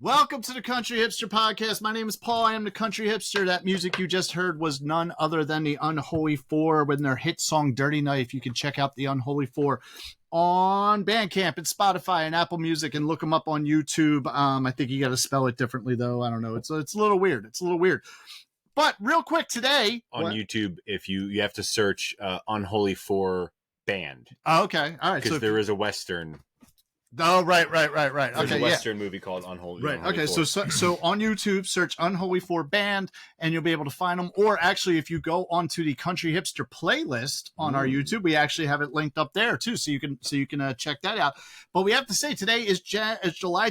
Welcome to the Country Hipster Podcast. My name is Paul. I am the Country Hipster. That music you just heard was none other than the Unholy Four with their hit song Dirty Knife. You can check out the Unholy Four on Bandcamp and Spotify and Apple Music and look them up on YouTube. I think you got to spell it differently, though. I don't know. It's a little weird. But real quick today. On YouTube, if you have to search Unholy Four Band. Oh, okay. All right. Because there is a Western. Oh, right. There's a Western movie called Unholy. Right. Unholy Okay. Four. So on YouTube, search Unholy Four Band, and you'll be able to find them. Or actually, if you go onto the Country Hipster playlist on our YouTube, we actually have it linked up there too, so you can check that out. But we have to say today is July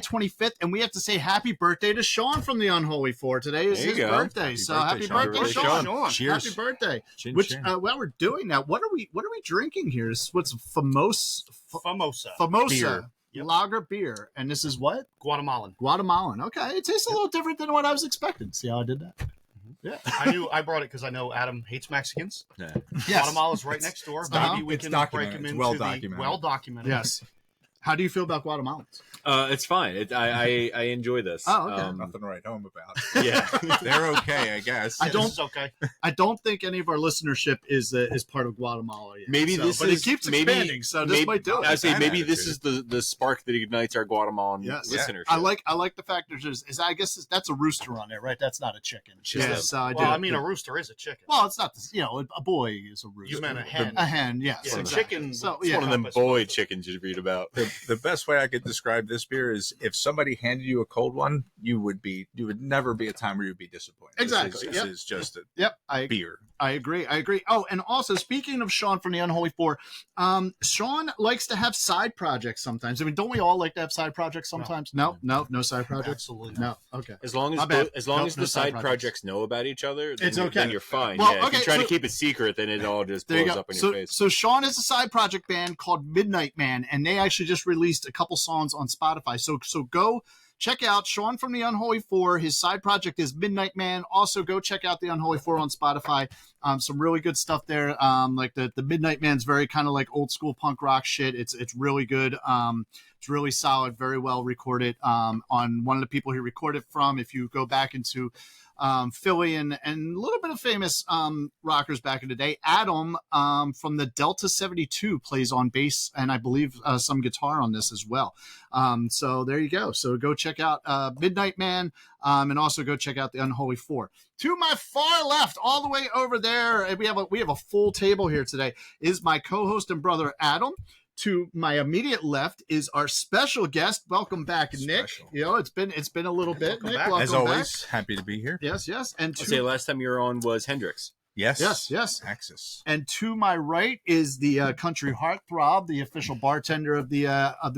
25th, and we have to say happy birthday to Sean from the Unholy Four. Today is his birthday, happy birthday, Sean! Cheers. Happy birthday! Chin, Which chin. while we're doing that, what are we drinking here? What's Famosa Beer. Yep. Lager beer, and this is what? Guatemalan. Okay, it tastes a little different than what I was expecting. See how I did that? Yeah, I brought it because I know Adam hates Mexicans. Yeah. Yes. Guatemala's right next door. Maybe we can break him into well the documented. well-documented. yes. How do you feel about Guatemalans? It's fine. I enjoy this. Oh, okay. Nothing to write home about. Yeah. They're okay, I guess. I don't- This is okay. I don't think any of our listenership is part of Guatemala yet. Maybe so, this but is it keeps maybe- expanding, so this might do it. I say That maybe this attitude. is the spark that ignites our Guatemalan Yes. listenership. I like the fact there's I guess that's a rooster on there, right? That's not a chicken. Yeah. So I Well, did. I mean, a rooster is a chicken. well, it's not this. A boy is a rooster. You meant a hen. A hen, yes. Yeah, exactly. chicken. So It's yeah, One of them Compass boy was- chickens you read about. The best way I could describe this beer is if somebody handed you a cold one, you would never be a time where you'd be disappointed. Exactly. This is just a Yep, I beer. agree. Oh, and also speaking of Sean from the Unholy Four, Sean likes to have side projects sometimes. I mean, don't we all like to have side projects sometimes? No side projects. Absolutely. No. Okay. As long My as bad. as long Nope, as no the side side projects. projects know about each other, then It's you're, okay. then you're fine. Well, yeah, okay, if you try so- to keep it secret, then it all just There you blows go. up in your face. So Sean has a side project band called Midnight Man, and they actually just released a couple songs on Spotify. So go check out Sean from the Unholy Four. His side project is Midnight Man. Also, go check out the Unholy Four on Spotify. Some really good stuff there. Like the Midnight Man's very kind of like old school punk rock shit. It's really good. It's really solid, very well recorded. On one of the people he recorded from, if you go back into Philly and a little bit of famous rockers back in the day. Adam from the Delta 72 plays on bass and I believe some guitar on this as well. So there you go. So go check out Midnight Man and also go check out the Unholy Four. To my far left, all the way over there, and we have a full table here today, is my co-host and brother Adam. To my immediate left is our special guest. Welcome back, Nick. Special. It's been a little bit. Welcome Nick, back. welcome As always, happy to be here. back. Yes. And I'll say last time you were on was Hendrix. Yes. Yes. Axis. And to my right is the Country Heartthrob, the official bartender of the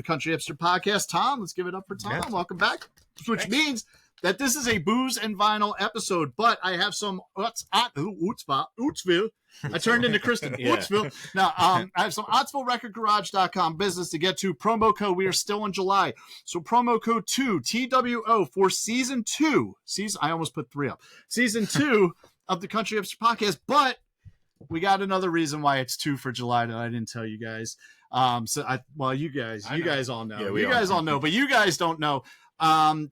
Country Hipster Podcast. Tom, let's give it up for Tom. Yeah. Welcome back. Which means that this is a booze and vinyl episode, but I have some Ootsville. I turned into Kristen Yeah. Ootsville. Now, I have some OttsvilleRecordGarage.com business to get to. Promo code, we are still in July. So promo code 2, TWO, for season 2. I almost put 3 up. Season 2 of the Country Hipster Podcast, but we got another reason why it's 2 for July that I didn't tell you guys. You guys all know. Yeah, we you all guys know. all know, but you guys don't know.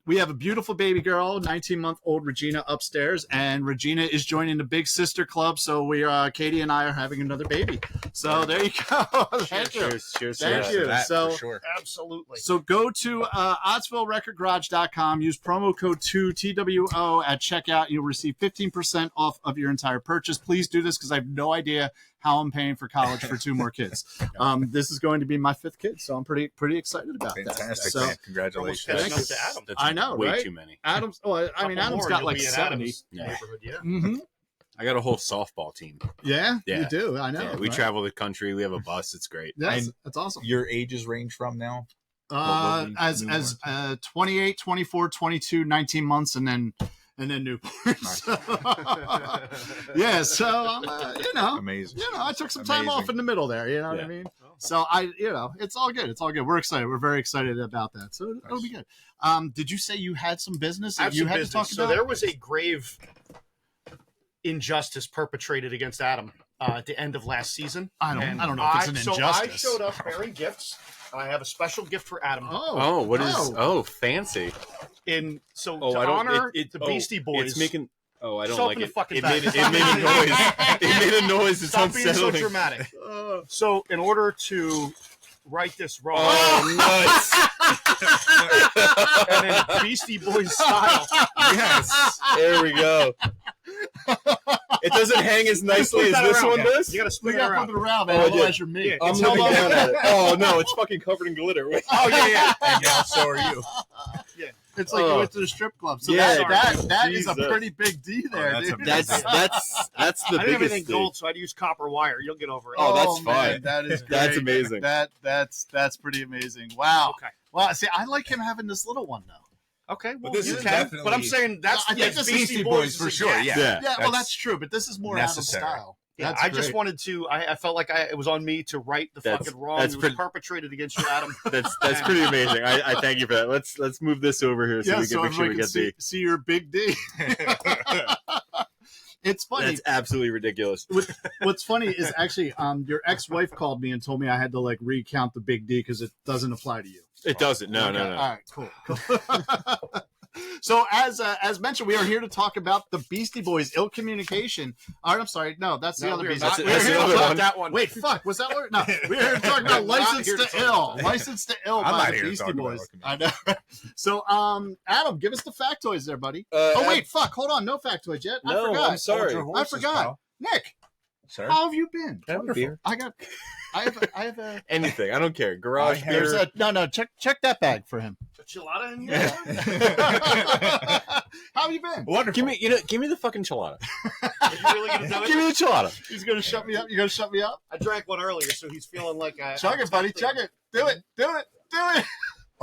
We have a beautiful baby girl, 19-month-old Regina upstairs, and Regina is joining the Big Sister Club. So Katie and I are having another baby. So there you go. Thank you. Cheers. Thank you. That So- for sure. Absolutely. So go to OttsvilleRecordGarage.com, use promo code 2 TWO at checkout. You'll receive 15% off of your entire purchase. Please do this because I have no idea how I'm paying for college for 2 more kids. This is going to be my 5th kid, so I'm pretty excited about that. Fantastic, So man. Congratulations. Almost Thank catching you. up to Adam. That's I know, way right? too many. Adam's, Adam's Couple got more, like you'll be in 70. Adam's Yeah. neighborhood, yeah. Mm-hmm. I got a whole softball team. Yeah, Yeah. you do. I know. Yeah, we right? travel the country. We have a bus. It's great. That's awesome. Your ages range from now? As 28, 24, 22, 19 months, and then newborn. So, yeah, so Amazing. I took some time off in the middle there. You know what I Yeah. mean? So it's all good. It's all good. We're excited. We're very excited about that. So it'll be good. Did you say you had some business I have that you some had business. to talk So about? there was a grave injustice perpetrated against Adam at the end of last season. I don't know if it's an So I injustice. showed up bearing gifts. I have a special gift for Adam. Oh, What is? Oh, fancy. To I don't. honor It, the Beastie Boys. It's making. Oh, I don't Show up like in it. the fucking It back. made a noise. It made a noise. It's Stop being so unsettling. dramatic. So, in order to right this wrong, nuts! and then Beastie Boys style, Yes. There we go. It doesn't hang as nicely as that this around, one man. does. You got to We spin it got to around. flip it around, man. Oh, Otherwise, yeah. you're me. Yeah. I'm It's looking held down on- at it. Oh no, it's fucking covered in glitter. Wait. Oh yeah. And now so are you. It's like you went to the strip club. So Yeah, that is a Jesus. pretty big D there, that's dude. a- That's the I didn't have biggest anything thing. gold, so I had to use copper wire. You'll get over it. Oh, that's man, fine. that is great. That's amazing. That's pretty amazing. Wow. Okay. Well, see, I like him having this little one though. Okay. Well, this you is can. definitely- But I'm saying that's I think the this is Beastie Beastie Boys Boys is for a sure. gas. Yeah. Yeah, well, that's true, but this is more necessary. Adam style. Yeah, That's I just great. wanted to. I felt like it was on me to right the That's- fucking wrong that's that was pretty- perpetrated against you, Adam. That's pretty amazing. I thank you for that. Let's move this over here so Yeah, we can make sure we everybody get can see your big D. It's funny. That's absolutely ridiculous. What's funny is actually, your ex-wife called me and told me I had to like recount the big D because it doesn't apply to you. It doesn't. No, Okay, no, no. All right, cool. So as mentioned, we are here to talk about the Beastie Boys, Ill Communication. All right, I'm sorry. No, that's the other we're Beastie. not- We're that's here the to other talk- one. that one. Wait, fuck. Was that what? No, we're here to talk about We're not License here to to talk Ill. about License to Ill I'm by not the here to Beastie talk about Boys. Ill I know. So, Adam, give us the factoids there, buddy. Uh, Oh wait, fuck. Hold on, no factoids yet. I No, forgot. I'm sorry. I forgot. Nick, Sir? how have you been? Can I have a beer? I have a. Anything. I don't care. Garage I There's beer. no. Check that bag for him. A chilada in here? Yeah. How have you been? Wonderful. Give me the fucking chelada. Are you really gonna do Give me it? the chhelada. He's gonna shut me up. You gonna shut me up? I drank one earlier, so he's feeling like I. Chug it, buddy. Chug it. Do it.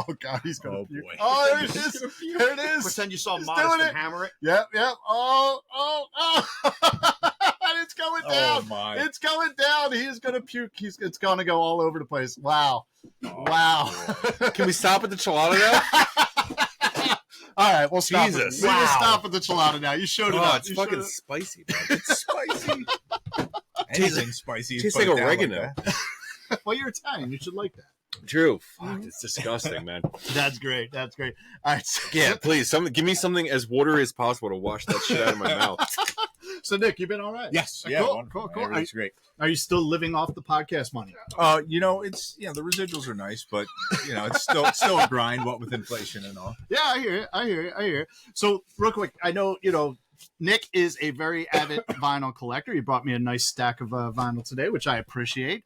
Oh God, he's gonna Oh, puke. boy. Oh, there it is. There it is. Pretend you saw He's Modest doing and it. hammer it. Yep. Oh. And it's going Oh, down. my. It's going down. He is gonna puke. It's gonna go all over the place. Wow. Oh, Wow. Can we stop at the chelada now? All right, we'll stop. Jesus. We're gonna Wow. stop at the chilada now. You showed it Oh, up. it's You fucking showed it- spicy, man. It's spicy. Anything spicy. is tastes put like down oregano. that. Well, you're Italian. You should like that. True. Fuck, it's disgusting, man. That's great. All right. Yeah, please. Give me something as watery as possible to wash that shit out of my mouth. So, Nick, you been all right? Yes. Cool, Yeah. cool. Everything's great. Are you still living off the podcast money? It's the residuals are nice, but it's still a grind. What with inflation and all. Yeah, I hear you. So, real quick, I know, Nick is a very avid vinyl collector. He brought me a nice stack of vinyl today, which I appreciate.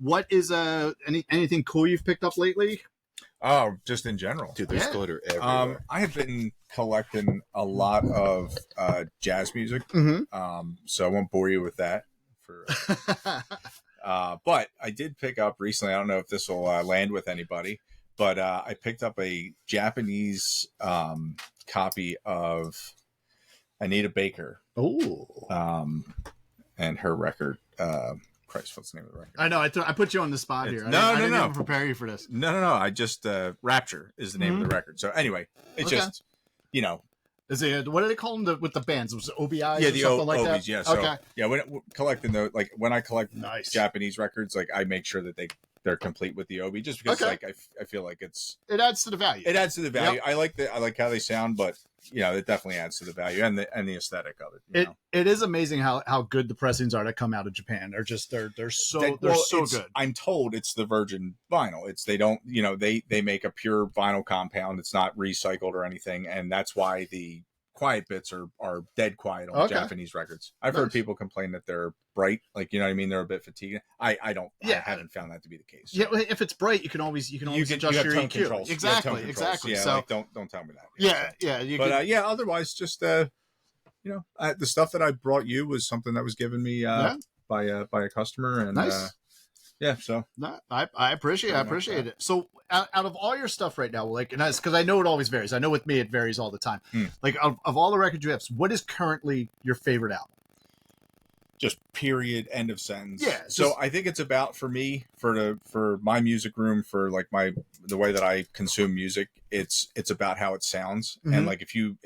What is anything cool you've picked up lately? Oh, just in general. Dude, there's Yeah. glitter everywhere. I have been collecting a lot of jazz music, Mm-hmm. so I won't bore you with that. But I did pick up recently. I don't know if this will land with anybody, but I picked up a Japanese copy of Anita Baker Oh, and her record. Christ, what's the name of the record? I know. I put you on the spot here. It's- I no. didn't even prepare you for this. No. I just Rapture is the name of the record. So anyway, it's Okay. just Is it what do they call them with the bands? Was it OBI? yeah, or the something like Obies, that? yeah. So Okay. yeah, when I collect Nice. Japanese records, like I make sure that they're complete with the Obi, just because Okay. I feel like it adds to the value. adds to the value. Yep. I like how they sound, but it definitely adds to the value and the aesthetic of it. It is amazing how good the pressings are that come out of Japan. They're just they're so good. I'm told it's the virgin vinyl. They don't they make a pure vinyl compound. It's not recycled or anything, and that's why the quiet bits are dead quiet on Okay. Japanese records. I've Nice. heard people complain that they're bright, like what I mean. They're a bit fatigued. I Yeah. haven't found that to be the case. Yeah, well, if it's bright, you can always adjust you have your tone EQ. controls. You have Exactly, tone controls. exactly. Yeah, So like, don't tell me that. yeah. You But can, otherwise, just the stuff that I brought you was something that was given me Yeah. by a customer, and Nice. So no, I appreciate it. So out of all your stuff right now, like, and because I know it always varies. I know with me it varies all the time. Like of all the records you have, what is currently your favorite album? just period, end of sentence. Yeah, So just- I think it's about for me for my music room, for like the way that I consume music. It's about how it sounds, and like if you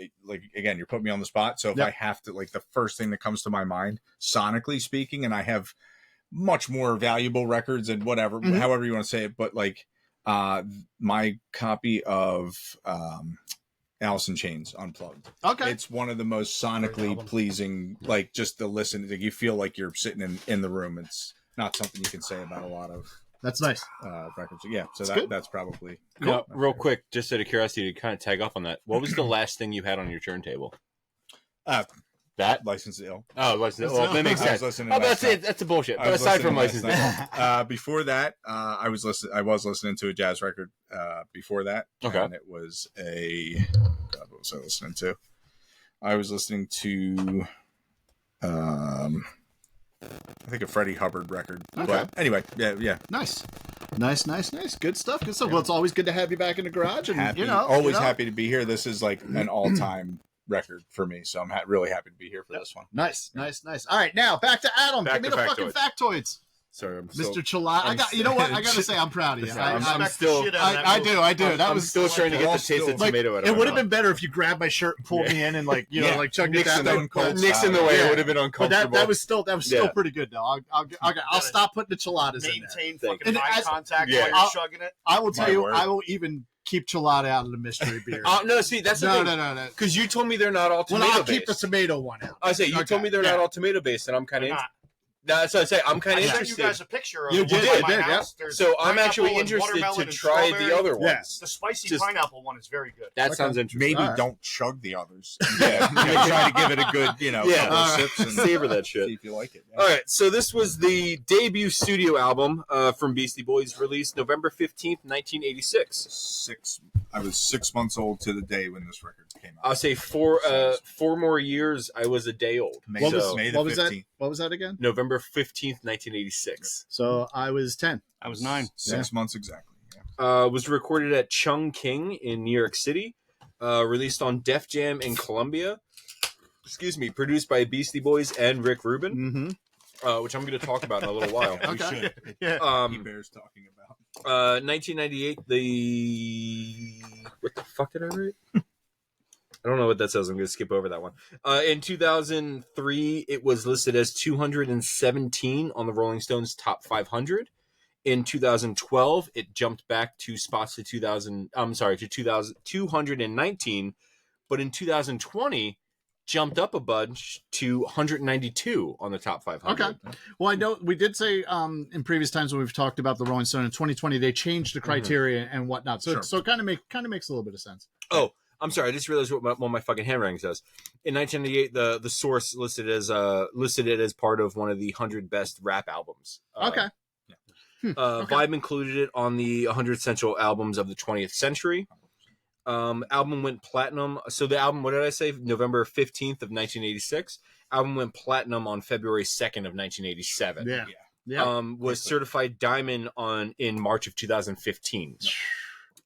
again, you're putting me on the spot. So if Yep. I have to, like, the first thing that comes to my mind, sonically speaking, and I have much more valuable records and whatever, however you want to say it, but like my copy of Alice in Chains Unplugged. Okay. It's one of the most sonically pleasing, like just the listen. Like, you feel like you're sitting in the room. It's not something you can say about a lot of That's nice. records. Yeah, so That's good. that's probably No, real quick, just out of curiosity to kind of tag off on that. What was the last thing you had on your turntable? That License to Ill. Oh, well, that makes sense. Oh, that's it. That's a bullshit. But aside from license to Ill, before that, I was listening to a jazz record. Before that, Okay. and it was God, what was I listening to? I was listening to, I think a Freddie Hubbard record. Okay. But anyway, yeah. Nice. Good stuff. Well, it's always good to have you back in the garage, and Happy, happy to be here. This is like an all-time record for me, so I'm really happy to be here for this one. Nice. All right, now back to Adam. Back Give me to the fucking factoids. sorry, I'm Mr. still, Chalot. You know what? I gotta say, I'm proud of you. I'm still. I do. I'm still trying to get the taste of tomato out of It my would have mouth. been better if you grabbed my shirt and pulled me in and like chugged it Nixon down. on cold Nixon the style. way Yeah. it would have been But uncomfortable. that was still pretty good though. I'll stop putting the chiladas in there. Maintain Thank fucking you. eye And contact yeah. while you're chugging it. I will tell My you, word. I will even keep chilada out of the mystery beer. No, see, that's the thing. No. Because you told me they're not all Well, tomato I'll based. keep the tomato one out. I say you Okay, told me they're yeah. not all tomato based, and I'm kind They're of. not. That's what I say. I'm kind I of sent you interested. guys a picture of You the one did, by you my did, yeah. house. There's So I'm actually pineapple and interested watermelon to and try strawberry. the other ones. Yes. The spicy Just- pineapple one is very good. That Okay. sounds interesting. Maybe All right. don't chug the others. Yeah, try to give it a good, Yeah. couple of sips and Savor that shit. see if you like it. Yeah. All right, so this was the debut studio album from Beastie Boys, released November 15th, 1986. I was 6 months old to the day when this record came out. I'll say 4 more years, I was a day old. May, What So, was, May the what was that? 15th. What was that again? November 15th, 1986. So I was 10. I was 9. 6 months exactly. Yeah. Was recorded at Chung King in New York City. Released on Def Jam in Colombia. Excuse me, produced by Beastie Boys and Rick Rubin, Mm-hmm. which I'm going to talk about in a little while. We should. Yeah. He bears talking about. 1998, what the fuck did I write? I don't know what that says. I'm going to skip over that one. In 2003, it was listed as 217 on the Rolling Stones Top 500. In 2012, it jumped back 2 spots to 219. But in 2020, jumped up a bunch to 192 on the Top 500. Okay. Well, I know we did say in previous times when we've talked about the Rolling Stone in 2020, they changed the criteria and whatnot. So Sure. it kind of makes a little bit of sense. Oh, I'm sorry. I just realized what my fucking handwriting says. In 1998, the source listed it as part of one of the 100 best rap albums. Okay. Okay. Vibe included it on the 100 Essential Albums of the 20th Century. Album went platinum. So the album, what did I say? November 15th of 1986. Album went platinum on February 2nd of 1987. Yeah. Yeah. Was certified diamond in March of 2015.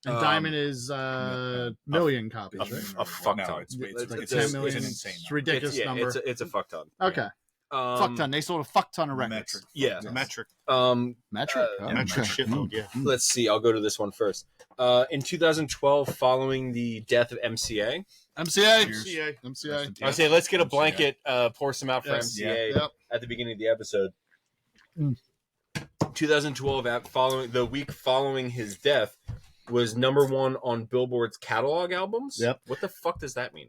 And Diamond is million copies, right? A fuck No, ton. it's like it's 10 an million. insane It's number. ridiculous number. It's a fuck ton. Okay. Fuck ton. They sold a fuck ton of records. Metric. Yeah. Metric. Metric. yeah, Metric shitload, yeah. Let's see. I'll go to this one first. In 2012, following the death of MCA, MCA. CA. MCA. I say let's get a MCA. blanket, pour some out for Yes. MCA Yep. at the beginning of the episode. Mm. 2012, following the week following his death, was #1 on Billboard's catalog albums. Yep. What the fuck does that mean?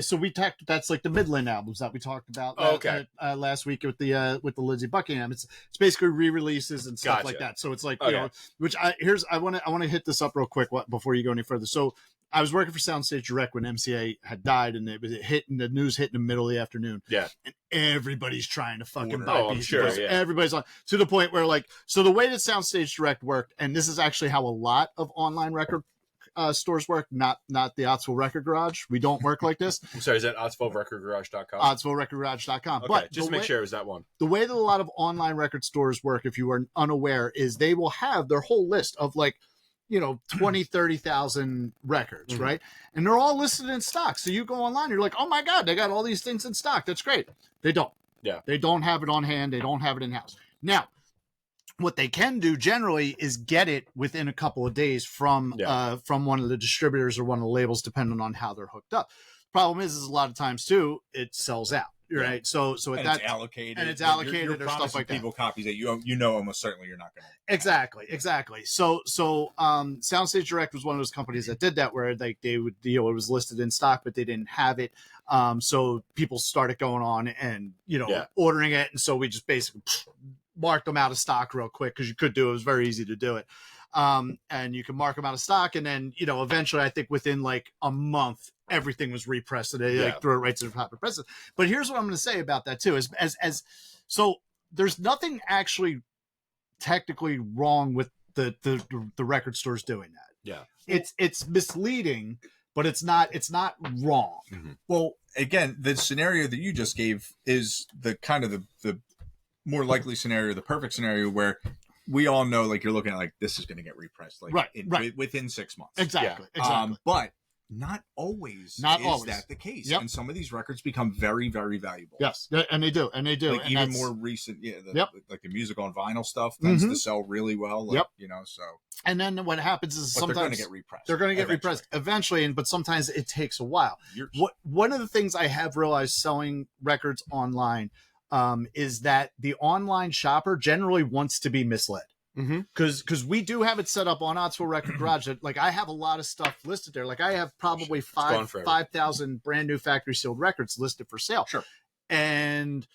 So we talked. That's like the Midland albums that we talked about. Oh, okay. Last week with the Lizzie Buckingham. It's basically re-releases and stuff Gotcha. like that. So it's like Okay. which I want to hit this up real quick before you go any further. So I was working for Soundstage Direct when MCA had died, and it hit, and the news hit in the middle of the afternoon. Yeah. And everybody's trying to fucking buy Oh, I'm Beastie sure, Boys. yeah. Everybody's on to the point where so the way that Soundstage Direct worked, and this is actually how a lot of online record stores work, not the Ottsville Record Garage. We don't work like this. I'm sorry, is that OttsvilleRecordGarage.com? OttsvilleRecordGarage.com. Okay, But just to make sure it was that one. the way that a lot of online record stores work, if you are unaware, is they will have their whole list of 20, 30,000 records, Mhm. right? And they're all listed in stock. So you go online, you're like, oh my God, they got all these things in stock. That's great. They don't. Yeah. They don't have it on hand. They don't have it in house. Now, what they can do generally is get it within a couple of days from one of the distributors or one of the labels, depending on how they're hooked up. Problem is a lot of times too, it sells out. right? So at and that it's allocated, and it's You're allocated or stuff promising like that. people copies that you know almost certainly you're not going to. Exactly. So Soundstage Direct was one of those companies that did that, where they would, it was listed in stock, but they didn't have it. So people started going on and ordering it, and so we just basically marked them out of stock real quick, because you could do it. It was very easy to do it. And you can mark them out of stock, and then eventually, I think within like a month, everything was repressed, and they like threw it right to the proper presses. But here's what I'm going to say about that too: so there's nothing actually technically wrong with the record stores doing that. Yeah, it's misleading, but it's not wrong. Mm-hmm. Well, again, the scenario that you just gave is the kind of the more likely scenario, the perfect scenario, where we all know, like, you're looking at, like, this is going to get repressed, like, within 6 months. Exactly. But not always that the case. Yep. And some of these records become very, very valuable. Yes, and they do. Like, and even more recent, like the music on vinyl stuff Mm-hmm. tends to sell really well. Like, so. And then what happens is sometimes they're going to get repressed. They're going to get repressed eventually, but sometimes it takes a while. Years. One of the things I have realized selling records online is that the online shopper generally wants to be misled. Because we do have it set up on Ottsville Record Garage that, like, I have a lot of stuff listed there. Like, I have probably 5,000 brand new factory sealed records listed for sale. Sure. And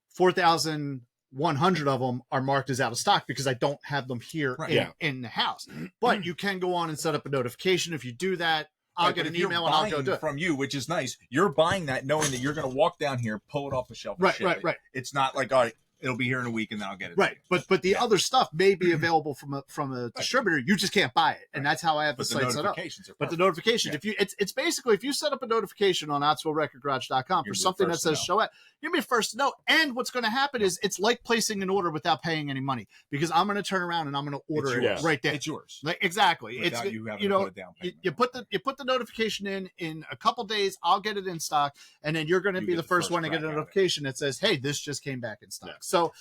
4,100 of them are marked as out of stock because I don't have them here in the house. But you can go on and set up a notification. If you do that, I'll get an email and I'll go do it from you, which is nice. You're buying that knowing that you're going to walk down here, pull it off the shelf, and ship it. It's not like, all right, it'll be here in a week and then I'll get it. Right. But the other stuff may be available from a distributor. You just can't buy it. And that's how I have the site set up. But the notifications, if you it's basically, if you set up a notification on OttsvilleRecordGarage.com for something that says show it, you'll be first to know. And what's going to happen is it's like placing an order without paying any money, because I'm going to turn around and I'm going to order it right there. It's yours. Like, exactly. Without It's you having to put a down payment. You put the notification in a couple days, I'll get it in stock, and then you're going to be the first one to get a notification that says, hey, this just came back in stock. So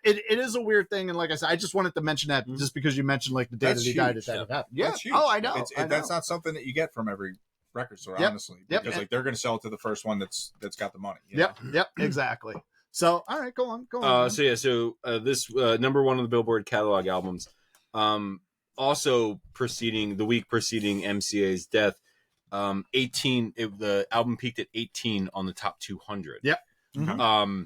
it is a weird thing, and like I said, I just wanted to mention that just because you mentioned, like, the day that he died, that happened. Yeah. That's huge. Oh, I know. That's not something that you get from every record store, honestly, because like, they're going to sell it to the first one that's got the money. Yep, exactly. So, all right, go on. So this number one on the Billboard catalog albums, also the week preceding MCA's death, 18. The album peaked at 18 on the top 200. Yep. Mm-hmm.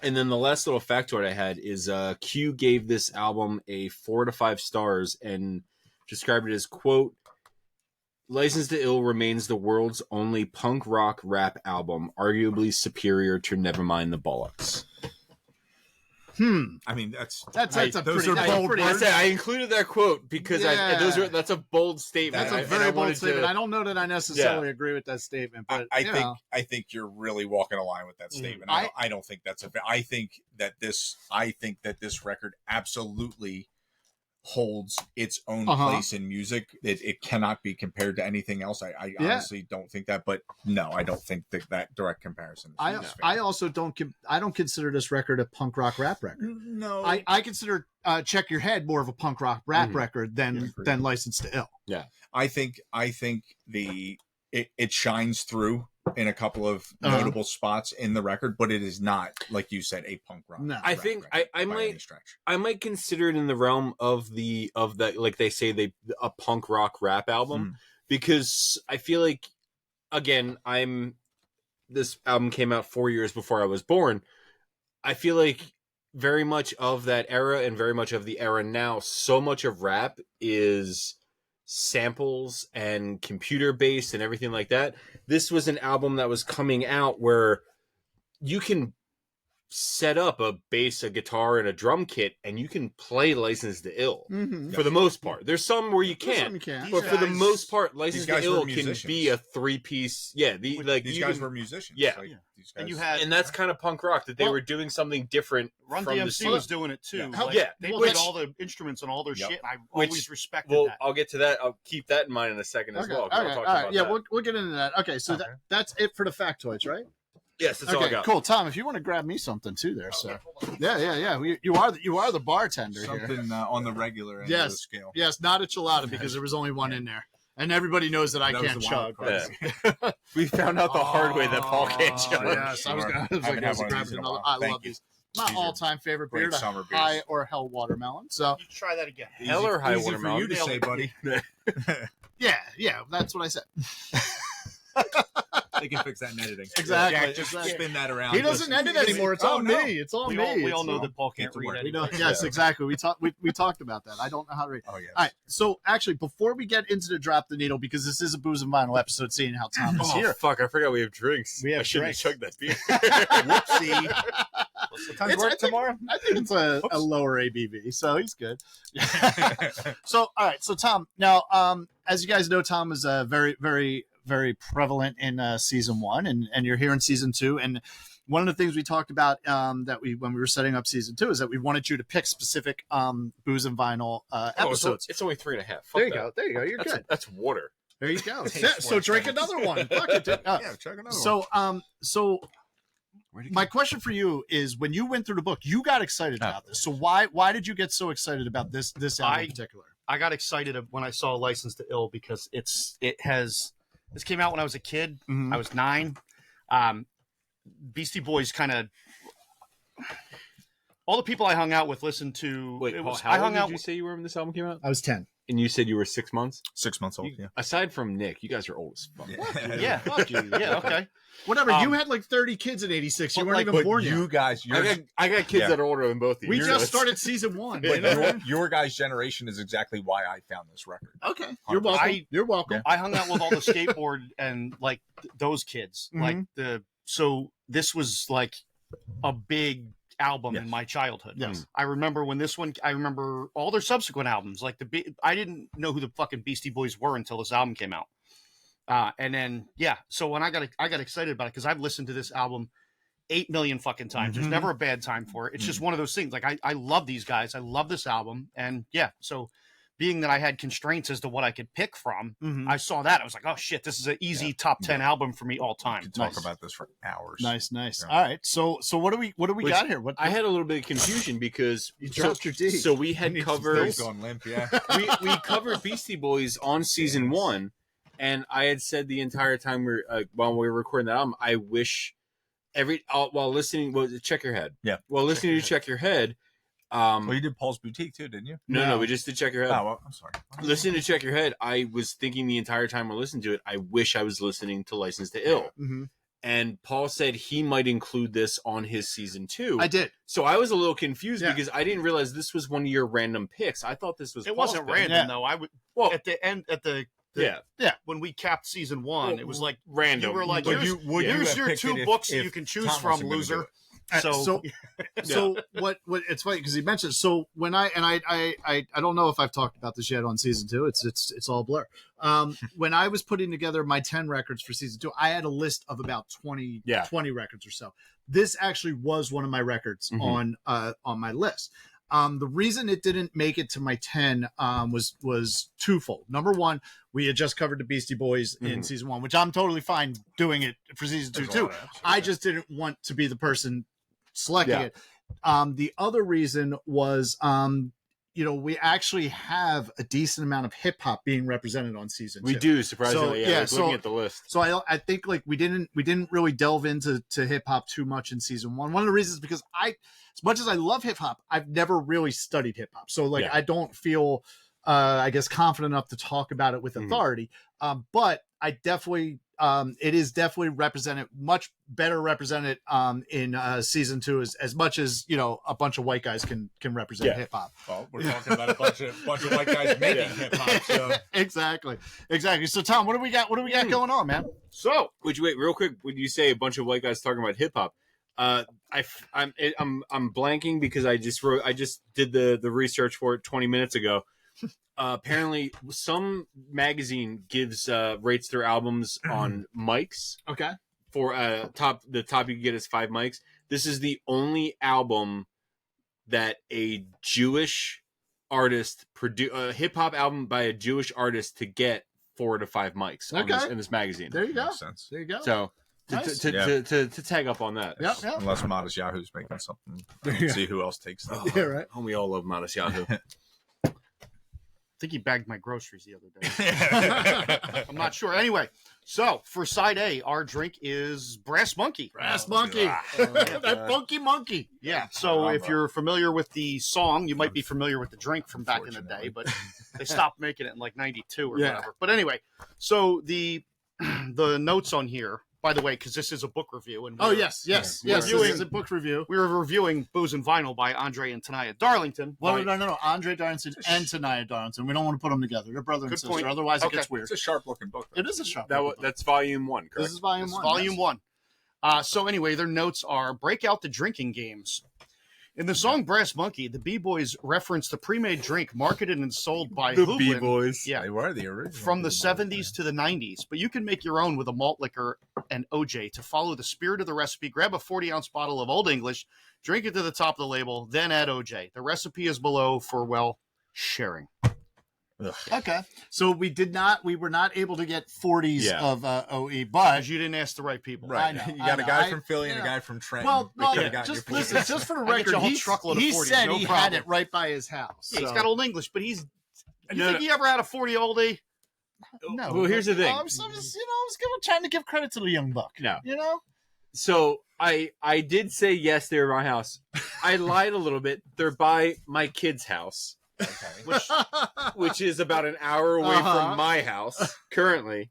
And then the last little factoid I had is Q gave this album a 4 to 5 stars and described it as, quote, "License to Ill remains the world's only punk rock rap album, arguably superior to Nevermind the Bollocks." I mean, that's a bold word. I included that quote because that's a bold statement. That's a very bold statement. I don't know that I necessarily agree with that statement, but I think you're really walking a line with that statement. I don't think that's I think that this record absolutely holds its own place in music. It cannot be compared to anything else. I honestly don't think that, but no, I don't think that direct comparison is I also don't consider this record a punk rock rap record. No, I consider Check Your Head more of a punk rock rap record than License to Ill. Yeah, I think it shines through in a couple of notable spots in the record, but it is not, like you said, a punk rock. No. I think I might consider it in the realm of the like they say a punk rock rap album, because I feel like, again, this album came out 4 years before I was born. I feel like very much of that era and very much of the era now, so much of rap is samples and computer based and everything like that. This was an album that was coming out where you can set up a bass, a guitar, and a drum kit, and you can play License to Ill for the most part. There's some where you can't, but for the most part, License to Ill can be a 3-piece. Yeah, these guys were musicians. Yeah, like, these guys, and that's kind of punk rock, that they were doing something different. Run from DMC was doing it too. They played all the instruments and all their shit. And I always respected that. I'll get to that. I'll keep that in mind in a second as well. Okay. All right. Yeah, we'll get into that. Okay, so that's it for the factoids, right? Yes, that's all I got. Cool. Tom, if you want to grab me something too there, sir. Yeah. You are the bartender something here. On the regular end of the scale. Yes, not a chilada because there was only one in there. And everybody knows that I That was can't the chug. wild card. We found out the hard way that Paul can't Oh, chug. yes. I was Haven't like, had one of grab these in a another. while. I Thank love you. these. My These are all-time favorite great beer, the summer beers. high or hell watermelon. So You try that again. Hell or high Easy for watermelon. you to say, buddy. yeah, that's what I said. They can fix that in editing. Exactly. Jack, just spin that around. He doesn't edit anymore. It's Oh, on no. me. It's on We me. all know It's- that Paul can't Get to read work. it. We know, yes, exactly. We talked about that. I don't know how to read. Oh, yes. All right. So actually, before we get into the drop the needle, because this is a booze and vinyl episode, seeing how Tom is Oh, here. fuck. I forgot we have drinks. We have I shouldn't drinks. have chugged that beer. Whoopsie. What time's It's- work I think- tomorrow? I think it's a lower ABV, so he's good. So, all right. So, Tom, now, as you guys know, Tom is very, very, very prevalent in season 1, and you're here in season 2. And one of the things we talked about when we were setting up season 2 is that we wanted you to pick specific booze and vinyl episodes. It's only 3.5. Fuck There you that. go. There you go. You're That's, good. that's water. There you go. Tastes So worse drink than another one. Fuck it, dude. Yeah, check another one. So Where'd it my question for you is, when you went through the book, you got excited about this. So why did you get so excited about this album in particular? I got excited when I saw License to Ill because this came out when I was a kid. Mhm. I was 9. Beastie Boys kind of all the people I hung out with listened to. Wait, it Paul, was, how I old hung did out. you say you were when this album came out? I was 10. And you said you were 6 months? 6 months old, yeah. Aside from Nick, you guys are old as fuck. Yeah, fuck you. Yeah, okay. Whatever. You Um, had like 30 kids in 86. You but weren't like- even But born you yet. guys, I got kids Yeah. that are older than both of you. We You're just nuts. started season 1. but you know? your guys' generation is exactly why I found this record. Okay. You're welcome. You're welcome. I hung out with all the skateboard and like those kids. Like so this was like a big album in my childhood. Yes. I remember when this one. I remember all their subsequent albums. Like I didn't know who the fucking Beastie Boys were until this album came out. And then so when I got excited about it because I've listened to this album 8 million fucking times. There's never a bad time for it. It's just one of those things. Like I love these guys. I love this album, and so. Being that I had constraints as to what I could pick from, I saw that. I was like, oh, shit, this is an easy top 10 album for me all We time. could talk about this for hours. Nice. Yeah. All right. So what do we got here? What I had a little bit of confusion because you dropped your D. So we had covered He's going limp, yeah. we covered Beastie Boys on season 1, and I had said the entire time while we were recording that album, I wish while listening. Check Your Head. Yeah. While listening to Check Your Head. Well, you did Paul's Boutique too, didn't you? No, we just did Check Your Head. Oh, well, I'm sorry. Listening to Check Your Head, I was thinking the entire time I listened to it, I wish I was listening to License to Ill. And Paul said he might include this on his season 2. I did. So I was a little confused because I didn't realize this was one of your random picks. I thought this was It Paul's wasn't pick. random though. I would at the end when we capped season 1, it was like random. You were like, Would here's, you- would you here's have your picked 2 it books if you can choose Tom from, wasn't gonna do loser. it? So what it's funny because he mentioned, so when I don't know if I've talked about this yet on season 2, it's all blur. When I was putting together my 10 records for season 2, I had a list of about 20 records or so. This actually was one of my records on my list. The reason it didn't make it to my 10 was twofold. Number one, we had just covered the Beastie Boys in season 1, which I'm totally fine doing it for season 2 too. I just didn't want to be the person selecting it. The other reason was, we actually have a decent amount of hip hop being represented on season 2. We do, surprisingly. So, looking at the list. So I think like we didn't really delve into hip hop too much in season 1. One of the reasons is because as much as I love hip hop, I've never really studied hip hop. So I don't feel I guess confident enough to talk about it with authority. But I definitely it is definitely represented, much better represented in season 2 as much as a bunch of white guys can represent hip hop. Well, we're talking about a bunch of white guys making hip hop. So exactly. So Tom, what do we got going on, man? So, would you wait real quick? Would you say a bunch of white guys talking about hip hop? I'm blanking because I just did the research for it 20 minutes ago. Apparently, some magazine gives rates their albums on mics. Okay. For the top you can get is 5 mics. This is the only album that a Jewish artist a hip hop album by a Jewish artist to get 4 to 5 mics in this magazine. There you go. makes sense. There you go. So Nice. to tag up on that. Yep. Unless Modest Yahoo's making something. Let's see who else takes that. Yeah, right. We all love Modest Yahoo. I think he bagged my groceries the other day. I'm not sure. Anyway, so for side A, our drink is Brass Monkey. Brass Monkey. That funky monkey. Yeah. So if you're familiar with the song, you might be familiar with the drink from back in the day, but they stopped making it in like 92 or whatever. But anyway, so the notes on here, by the way, because this is a book review. And yes. This is a book review. We were reviewing Booze and Vinyl by Andre and Tanaya Darlington. Well, no. Andre Darlington and Tanaya Darlington. We don't want to put them together. They're brother and sister. Point. Otherwise, it gets weird. It's a sharp-looking book. It is a sharp book. That's volume 1, correct? This is volume 1. Volume 1. So anyway, their notes are, break out the drinking games. In the song Brass Monkey, the B-Boys reference the pre-made drink marketed and sold by the Hublin. B-Boys. Yeah, they were the original. From the 70s to the 90s. But you can make your own with a malt liquor and OJ. To follow the spirit of the recipe, grab a 40-ounce bottle of Old English, drink it to the top of the label, then add OJ. The recipe is below for, well, sharing. Ugh. Okay, so we were not able to get 40s of OE, but you didn't ask the right people. Right, you got a guy from Philly and a guy from Trenton. Well, just listen, just for the record, he said he had it right by his house. Yeah, he's got Old English, but you think he ever had a 40 oldie? No. Well, here's the thing. I was trying to give credit to the young buck. No, So I did say yes, they were my house. I lied a little bit. They're by my kid's house. Okay. Which is about an hour away from my house currently.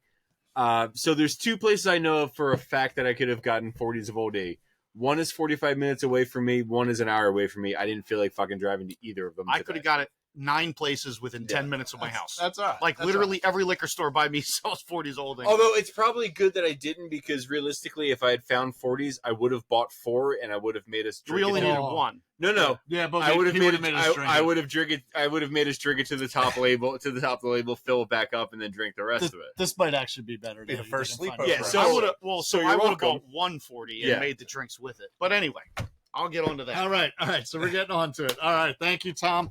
So there's 2 places I know of for a fact that I could have gotten 40s of Old A. One is 45 minutes away from me. One is an hour away from me. I didn't feel like fucking driving to either of them. I could have got it 9 places within 10 minutes of my house. That's all right. Like literally every liquor store by me sells 40s Old English. Although it's probably good that I didn't, because realistically, if I had found 40s, I would have bought 4 and I would have made us drink. We only needed 1. No. Yeah, but I would have made it. I would have made us drink it to the top label, fill it back up, and then drink the rest of it. This might actually be better. Be the first sleepover. Yeah, so I would have bought 140 and made the drinks with it. But anyway, I'll get on to that. All right. So we're getting on to it. All right. Thank you, Tom.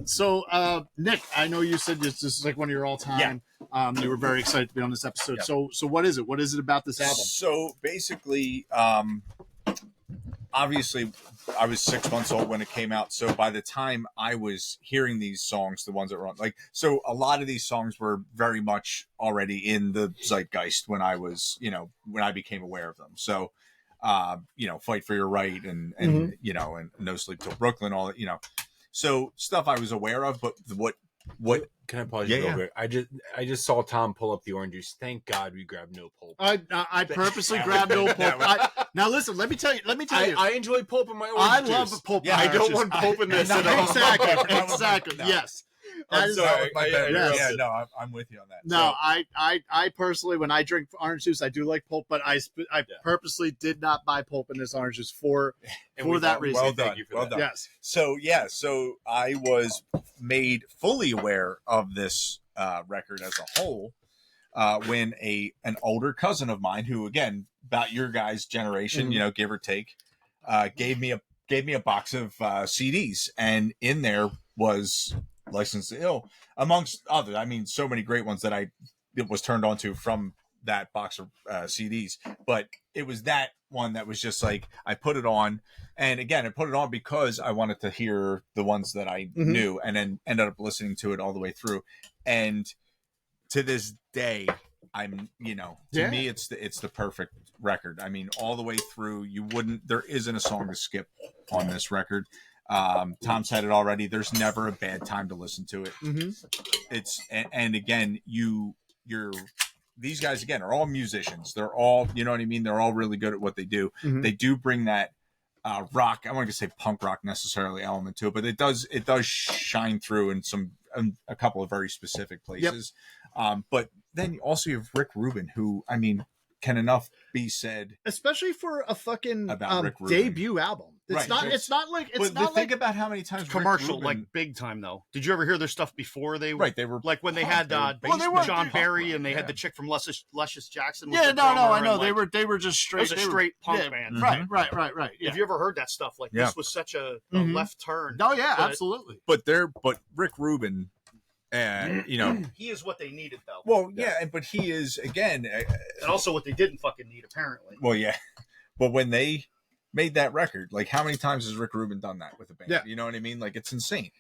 So Nick, I know you said this is like one of your all-time. Yeah. You were very excited to be on this episode. Yeah. So what is it? What is it about this album? So basically, obviously, I was 6 months old when it came out. So by the time I was hearing these songs, the ones that were on, so a lot of these songs were very much already in the zeitgeist when I was, when I became aware of them. So, Fight for Your Right and and No Sleep Till Brooklyn, all that, So stuff I was aware of, but what can I pause you real quick? I just saw Tom pull up the orange juice. Thank God we grabbed no pulp. I purposely grabbed no pulp. Now listen, let me tell you. I enjoy pulp in my orange juice. I love pulp. Yeah, I don't want pulp in this at all. Exactly. No. Yes. I'm sorry. I'm with you on that. No, so. I personally, when I drink orange juice, I do like pulp, but I purposely did not buy pulp in this orange juice for that reason. Well done. Thank you for that. Yes. So I was made fully aware of this record as a whole when an older cousin of mine, who again about your guys' generation, give or take, gave me a box of CDs, and in there was Licensed to Ill, amongst others. I mean, so many great ones that it was turned on to from that box of CDs. But it was that one that was just like, I put it on. And again, I put it on because I wanted to hear the ones that I knew, and then ended up listening to it all the way through. And to this day, I'm, to me, it's the perfect record. I mean, all the way through, there isn't a song to skip on this record. Tom said it already. There's never a bad time to listen to it. It's and again, these guys again are all musicians. They're all, you know what I mean. They're all really good at what they do. They do bring that rock. I want to say punk rock necessarily element to it, but it does shine through in a couple of very specific places. Yep. But then also you have Rick Rubin, who can enough be said, especially for a fucking about debut album. It's not like think about how many times commercial, Rubin, like big time though. Did you ever hear their stuff before they were They were like when they had John Barry and they had the chick from Luscious Jackson. Yeah, I know they were just straight. It was a straight punk band. Right. Yeah. Have you ever heard that stuff? Like this was such a left turn. Oh yeah, absolutely. But Rick Rubin. And he is what they needed, though. Well, but he is again, and also what they didn't fucking need, apparently. Well, yeah, but when they made that record, like how many times has Rick Rubin done that with a band? Yeah. You know what I mean? Like it's insane.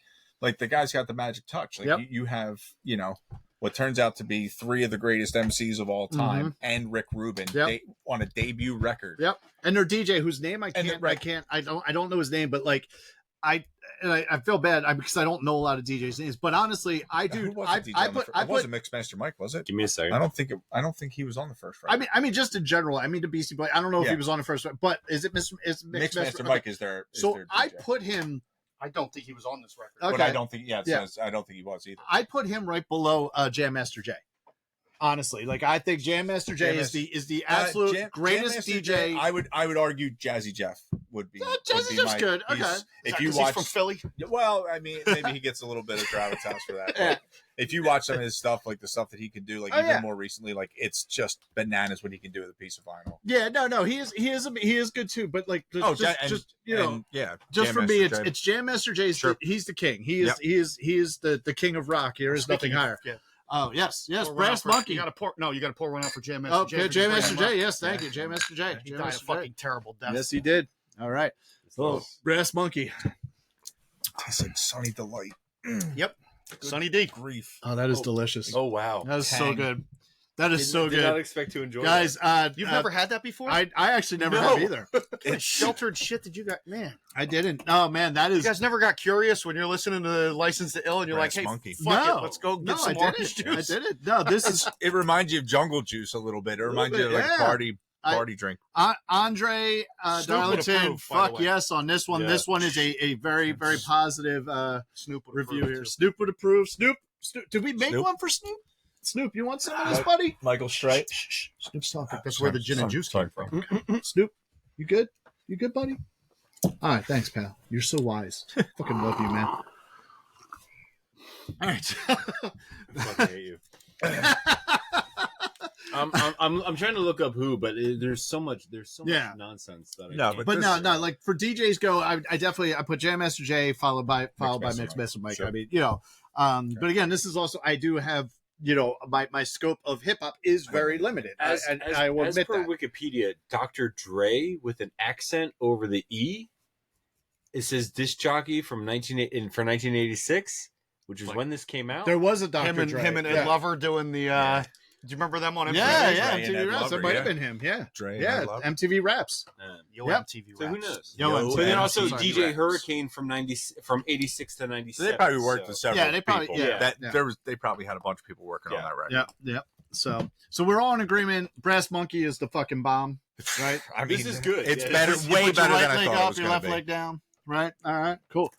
Like the guy's got the magic touch. Like you have, you know, what turns out to be 3 of the greatest MCs of all time, and Rick Rubin on a debut record. Yep, and their DJ, whose name I don't know his name, but like I feel bad because I don't know a lot of DJs' names. But honestly, I do. Who was the DJ it wasn't Mixmaster Mike, was it? Give me a second. I don't think he was on the first record. I mean, just in general. I mean, the Beastie Boy. I don't know if he was on the first one, but is it Mixmaster Mike? Is there? I put him. I don't think he was on this record. Okay. But I don't think. I don't think he was either. I put him right below Jam Master Jay. Honestly, like I think Jam Master Jay is the absolute greatest DJ. I would argue Jazzy Jeff would be. Jazzy Jeff's good. Okay, if you watch from Philly, well, I mean, maybe he gets a little bit of gravitas for that. But if you watch some of his stuff, like the stuff that he can do, like even more recently, like it's just bananas what he can do with a piece of vinyl. Yeah, no, he is good too. But like, just for me, it's Jam Master Jay. He's the king. He is the king of rock. There is nothing higher. Yeah. Oh yes, Brass Monkey. You got to pour one out for Jam Master Jay. Okay, Jam Master Jay. Yes, thank you, Jam Master Jay. He died a fucking terrible death. Yes, he did. All right. Oh, Brass Monkey. Tastes like Sunny Delight. Yep. Sunny D. Grief. Oh, that is delicious. Oh wow, that is so good. That is so good. Did not expect to enjoy, guys. You've never had that before? I actually never have either. It's sheltered shit that you got, man. I didn't. Oh man, that is. You guys never got curious when you're listening to License to Ill and you're Brass like, hey, Monkey. fuck it, let's go get some orange juice. I didn't. No, this is. It reminds you of Jungle Juice a little bit. It reminds you of like party drink. Andre Darlington, fuck yes on this one. Yeah. This one is a very positive Snoop review here. Snoop would approve. Snoop. Did we make one for Snoop? Snoop, you want some of this, buddy? Michael Strite. Snoop's talking. That's where the gin and juice came from. Snoop, you good? You good, buddy? All right, thanks, pal. You're so wise. Fucking love you, man. All right. I fucking hate you. I'm trying to look up who, but there's so much nonsense that no, like for DJs go, I definitely put Jam Master Jay followed by Mixmaster Mike. Sure. I mean, but again, this is also I do have my scope of hip hop is very limited. I will admit per that. Wikipedia, Dr. Dre with an accent over the E. It says disc jockey for 1986, which is when this came out. There was a Dr. Dre. Him and Ed Lover doing the. Do you remember them on MTV? Yeah, MTV Raps. That might have been him. Yeah, Dre. MTV Raps. MTV Raps. So who knows? But then also DJ Hurricane from 86 to 97. So they probably worked with several people. They probably had a bunch of people working on that record. Yeah. So we're all in agreement. Brass Monkey is the fucking bomb, right? I mean, this is good. It's better, way better than I thought it was going to be. Your left leg down, right? All right, cool.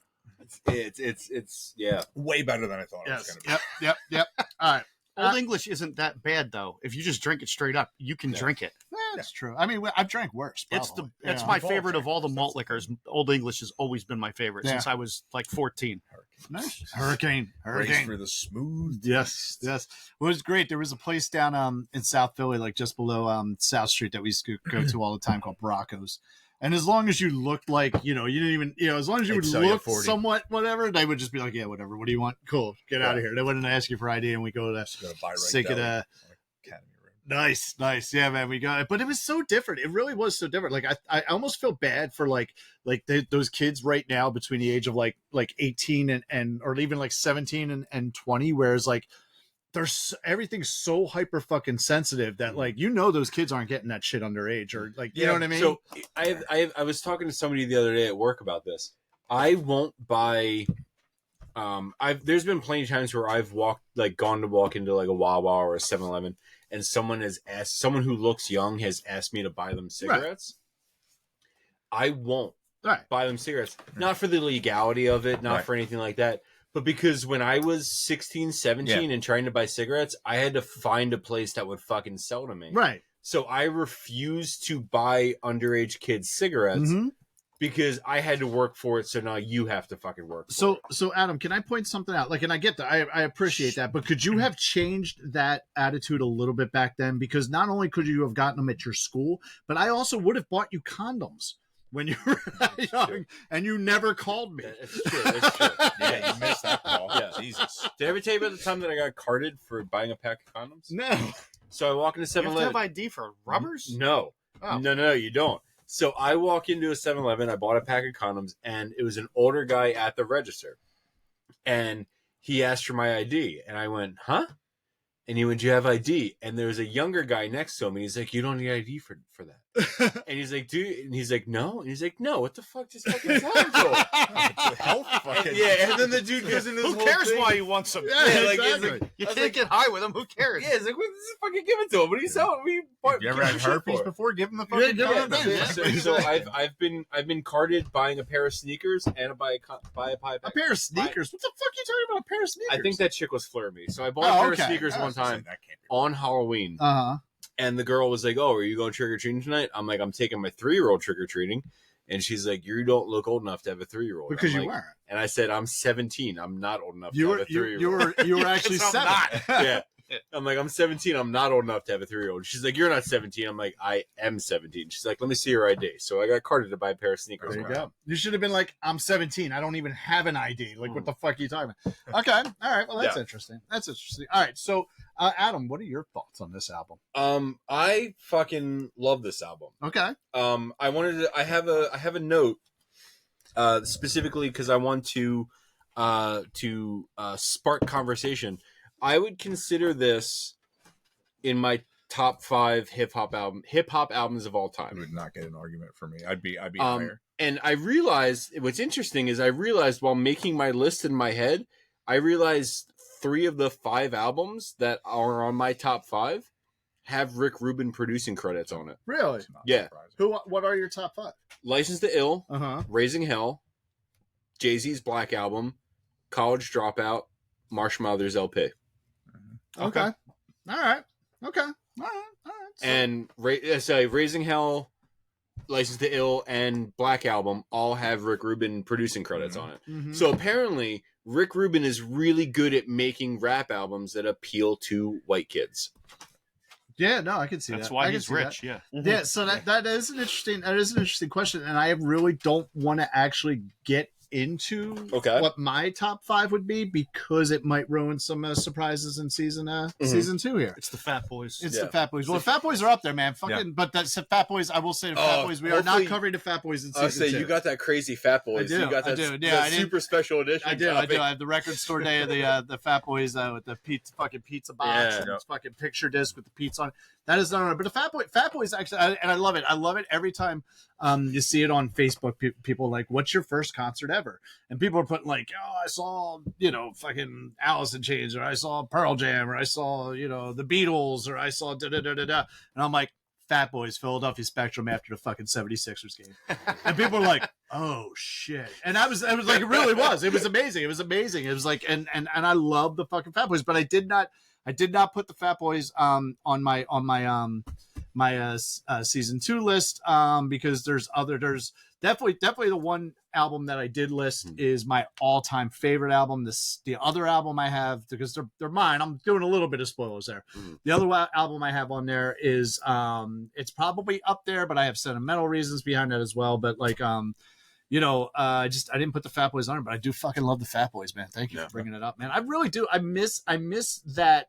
It's way better than I thought it was going to be. Yep. All right. Old English isn't that bad though. If you just drink it straight up, you can drink it. That's true. I mean, I've drank worse. Probably. It's my favorite of all the malt liquors. Old English has always been my favorite since I was like 14. Nice. Hurricane. Race for the smooth. Yes. Well, it was great. There was a place down in South Philly, like just below South Street, that we used to go to all the time called Bracco's. And as long as you looked like, you didn't even, as long as you would look somewhat whatever, they would just be like, yeah, whatever. What do you want? Cool. Get out of here. They wouldn't ask you for ID, and we go to sink it. Nice. Yeah, man. We got it. But it was so different. It really was so different. Like, I almost feel bad for those kids right now between the age of like 18 and or even like 17 and 20, whereas like, everything's so hyper fucking sensitive that like those kids aren't getting that shit underage or like you know what I mean. So I was talking to somebody the other day at work about this. I won't buy. There's been plenty of times where I've gone to walk into like a Wawa or a 7-Eleven, and someone who looks young has asked me to buy them cigarettes. Right. I won't buy them cigarettes, not for the legality of it, not for anything like that. But because when I was 16, 17 and trying to buy cigarettes, I had to find a place that would fucking sell to me. Right. So I refused to buy underage kids cigarettes because I had to work for it. So now you have to fucking work for it. So Adam, can I point something out? Like, and I get that. I appreciate that. But could you have changed that attitude a little bit back then? Because not only could you have gotten them at your school, but I also would have bought you condoms when you were young, and you never called me. It's true. Yeah, you missed that call. Yeah. Jesus. Did I ever tell you about the time that I got carded for buying a pack of condoms? No. So I walk into 7-Eleven. You have to have ID for rubbers? No. Oh. No, you don't. So I walk into a 7-Eleven, I bought a pack of condoms, and it was an older guy at the register. And he asked for my ID, and I went, huh? And he went, do you have ID? And there was a younger guy next to him, and he's like, you don't need ID for that. And he's like, dude, and he's like, no. And he's like, no, what the fuck just fucking tell him to? Health fucking. Yeah, and then the dude goes into this Who whole cares thing. why he wants them? Yeah, like, it's exactly. like, You I was can't like, get high with them. Who cares? yeah, it's like, just fucking give it to him. What are you selling? You ever had herpes before? Give him the fucking. give him card. the Yeah, thing. so I've been carded buying a pair of sneakers and buy a pair of sneakers. What the fuck are you talking about? A pair of sneakers? I think that chick was flirting me. So I bought Oh, a pair okay. of sneakers I one was gonna say, time that can't be on Halloween. And the girl was like, oh, are you going trick-or-treating tonight? I'm like, I'm taking my 3-year-old trick-or-treating. And she's like, you don't look old enough to have a 3-year-old. because I'm you like, weren't. And I said, I'm 17. I'm not old enough You to were have a 3-year-old. you were actually Yes, I'm 7. not. Yeah. I'm like, I'm 17. I'm not old enough to have a 3-year-old. She's like, you're not 17. I'm like, I am 17. She's like, let me see your ID. So I got carded to buy a pair of sneakers. There you Wow. go. You should have been like, I'm 17. I don't even have an ID. Like, what the fuck are you talking about? Okay. All right. Well, that's interesting. That's interesting. All right. So, Adam, what are your thoughts on this album? I fucking love this album. Okay. I have a note specifically because I want to spark conversation. I would consider this in my top 5 hip hop albums of all I time. would not get an argument for me. I'd be higher. And I realized what's interesting is I realized while making my list in my head, I realized 3 of the 5 albums that are on my top 5 have Rick Rubin producing credits on it. Really? It's not Yeah. surprising. What are your top 5? License to Ill, Uh-huh. Raising Hell, Jay-Z's Black Album, College Dropout, Marshall Mathers LP. Okay. All right. Okay. All right. So, And Raising Hell, License to Ill, and Black Album all have Rick Rubin producing credits on it. mhm. So apparently, Rick Rubin is really good at making rap albums that appeal to white kids. yeah, no, I can see That's that. why I can he's see that. rich. Yeah. Yeah, so that is an interesting question, and I really don't want to actually get into what my top 5 would be because it might ruin some surprises in season 2 here. It's the Fat Boys. It's the Fat Boys. Well, the Fat Boys are up there, man. Fucking, but that's the Fat Boys. I will say, the Fat Boys. We are not hopefully- covering the Fat Boys in I season 2. say you got that crazy Fat Boys. I do, You got I that, do. that Yeah, I didn't- super special edition. I do. copy. I have the record store day of the Fat Boys with the fucking pizza box Yeah. and it's fucking picture disc with the pizza on it. That is not on it. But the Fat Boys actually, and I love it. I love it every time you see it on Facebook. People are like, what's your first concert ever? And people are putting like, oh, I saw, fucking Alice in Chains, or I saw Pearl Jam, or I saw, the Beatles, or I saw da-da-da-da-da. And I'm like, Fat Boys, Philadelphia Spectrum after the fucking 76ers game. And people were like, oh shit. And I was like, it really was. It was amazing. It was amazing. It was like, and I love the fucking Fat Boys, but I did not put the Fat Boys on my season 2 list because there's definitely the one album that I did list is my all-time favorite album. The other album I have, because they're mine, I'm doing a little bit of spoilers there. The other album I have on there is it's probably up there, but I have sentimental reasons behind that as well. But like I didn't put the Fat Boys on it, but I do fucking love the Fat Boys, man. Thank you for bringing it up, man. I really do. I miss that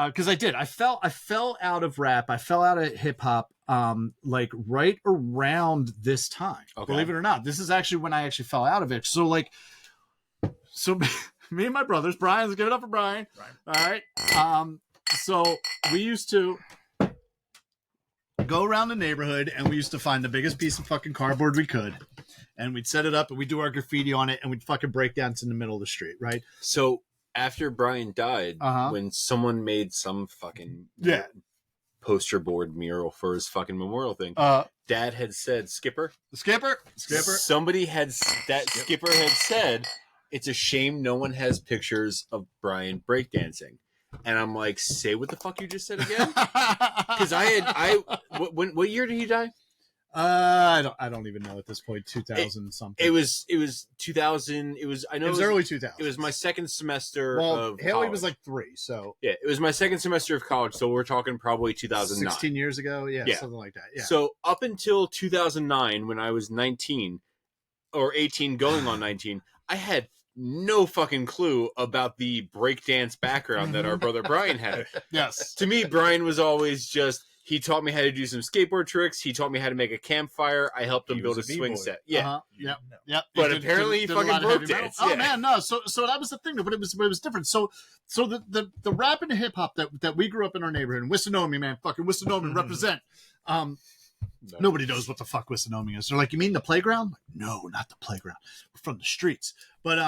because I fell out of rap. I fell out of hip hop like right around this time. Okay. Believe it or not, this is actually when I actually fell out of it. So me and my brothers, Brian's, give it up for Brian. All right. So we used to go around the neighborhood and we used to find the biggest piece of fucking cardboard we could, and we'd set it up and we'd do our graffiti on it and we'd fucking break dance in the middle of the street, right? So after Brian died, when someone made some fucking poster board mural for his fucking memorial thing, Dad had said, Skipper. Somebody Skipper had said, it's a shame no one has pictures of Brian breakdancing. And I'm like, say what the fuck you just said again? Because what year did he die? I don't even know at this point. 2000 something. It was 2000. It was early 2000. It was my second semester of Haley college. was like 3, so yeah, it was my second semester of college. So we're talking probably 2009. 16 years ago, yeah, something like that. Yeah. So up until 2009, when I was 19 or 18, going on 19, I had no fucking clue about the breakdance background that our brother Brian had. Yes. To me, Brian was always just He taught me how to do some skateboard tricks. He taught me how to make a campfire. I helped him build a was a swing B-boy. set. Yeah. Yep. But apparently he a fucking lot of broke heavy metal. dance, Oh yeah. man, no. So that was the thing, but it was different. So the rap and the hip hop that we grew up in our neighborhood, and Wissanomi, man, fucking Wissanomi represent. Nobody knows what the fuck Wissanomi is. They're like, you mean the playground? Like, no, not the playground. We're from the streets. But